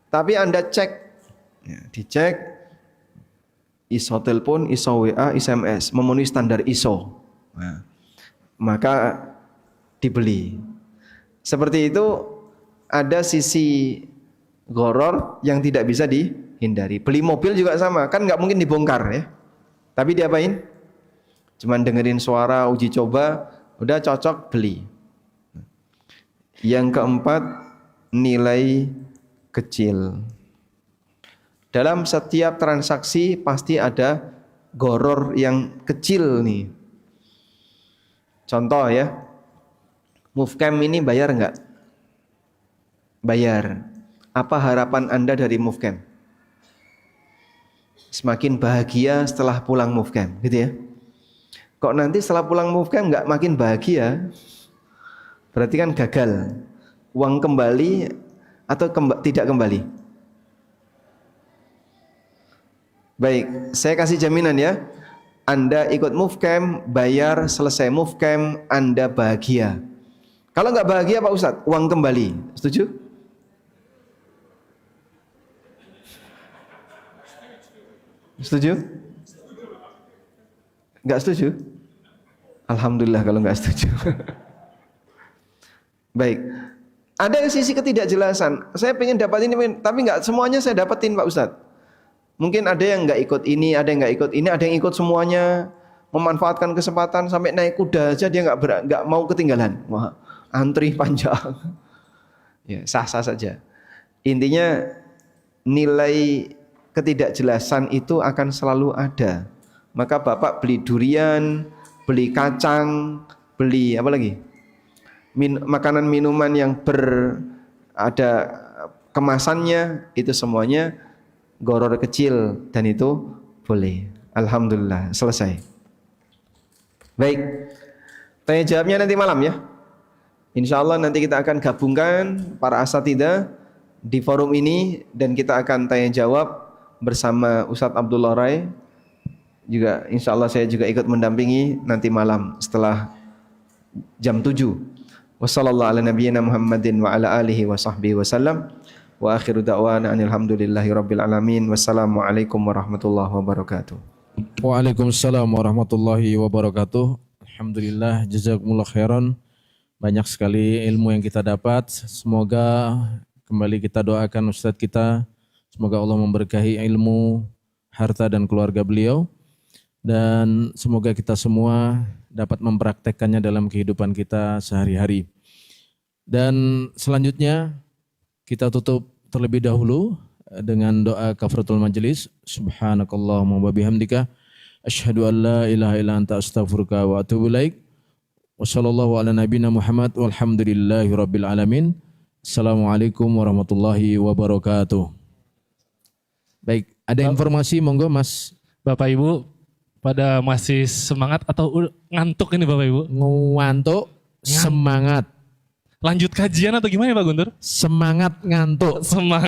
Tapi Anda cek, ya, dicek ISO telepon, ISO WA, SMS, memenuhi standar ISO. Nah, maka dibeli. Seperti itu ada sisi gharar yang tidak bisa dihindari. Beli mobil juga sama, kan nggak mungkin dibongkar ya. Tapi diapain? Cuman dengerin suara, uji coba, udah cocok beli. Yang keempat, nilai kecil. Dalam setiap transaksi pasti ada gharar yang kecil nih. Contoh ya, Movecam ini bayar nggak? Bayar. Apa harapan Anda dari Movecam? Semakin bahagia setelah pulang Movecam, gitu ya. Kok nanti setelah pulang Movecam nggak makin bahagia? Berarti kan gagal. Uang kembali atau tidak kembali? Baik, saya kasih jaminan ya. Anda ikut Movecam, bayar, selesai Movecam, Anda bahagia. Kalau nggak bahagia Pak Ustadz, uang kembali. Setuju? Setuju? Nggak setuju? Alhamdulillah kalau nggak setuju. Baik. Ada sisi ketidakjelasan. Saya pengen dapat ini, tapi nggak semuanya saya dapetin Pak Ustadz. Mungkin ada yang nggak ikut ini, ada yang nggak ikut ini, ada yang ikut semuanya, memanfaatkan kesempatan sampai naik kuda aja dia nggak mau ketinggalan. Wah, antri panjang. Ya, sah-sah saja. Intinya nilai ketidakjelasan itu akan selalu ada. Maka Bapak beli durian, beli kacang, beli apa lagi? Makanan minuman yang ada kemasannya, itu semuanya gharar kecil dan itu boleh. Alhamdulillah, selesai. Baik, tanya jawabnya nanti malam ya. Insya Allah nanti kita akan gabungkan para asatidzah di forum ini dan kita akan tanya jawab bersama Ustadz Abdullah Rai. Juga insya Allah saya juga ikut mendampingi nanti malam setelah jam 7. Wassallallahu ala nabiyyina Muhammadin wa ala alihi wa sahbihi wasallam. Wa akhiru da'wana alhamdulillahi rabbil alamin. Wassalamualaikum warahmatullahi wabarakatuh. Waalaikumsalam warahmatullahi wabarakatuh. Alhamdulillah, jazakumullah khairan. Banyak sekali ilmu yang kita dapat. Semoga kembali kita doakan Ustadz kita. Semoga Allah memberkahi ilmu, harta dan keluarga beliau. Dan semoga kita semua dapat mempraktekkannya dalam kehidupan kita sehari-hari. Dan selanjutnya kita tutup terlebih dahulu dengan doa kafaratul majelis. Subhanakallahumma wa bihamdika asyhadu an la ilaha illa anta astaghfiruka wa atubu ilaik. Wassallallahu ala nabiyyina Muhammad walhamdulillahi rabbil alamin. Assalamualaikum warahmatullahi wabarakatuh. Baik, ada informasi monggo Mas. Bapak Ibu pada masih semangat atau ngantuk ini Bapak Ibu? Ngantuk, semangat. Lanjut kajian atau gimana Pak Guntur? Semangat ngantuk. Semangat.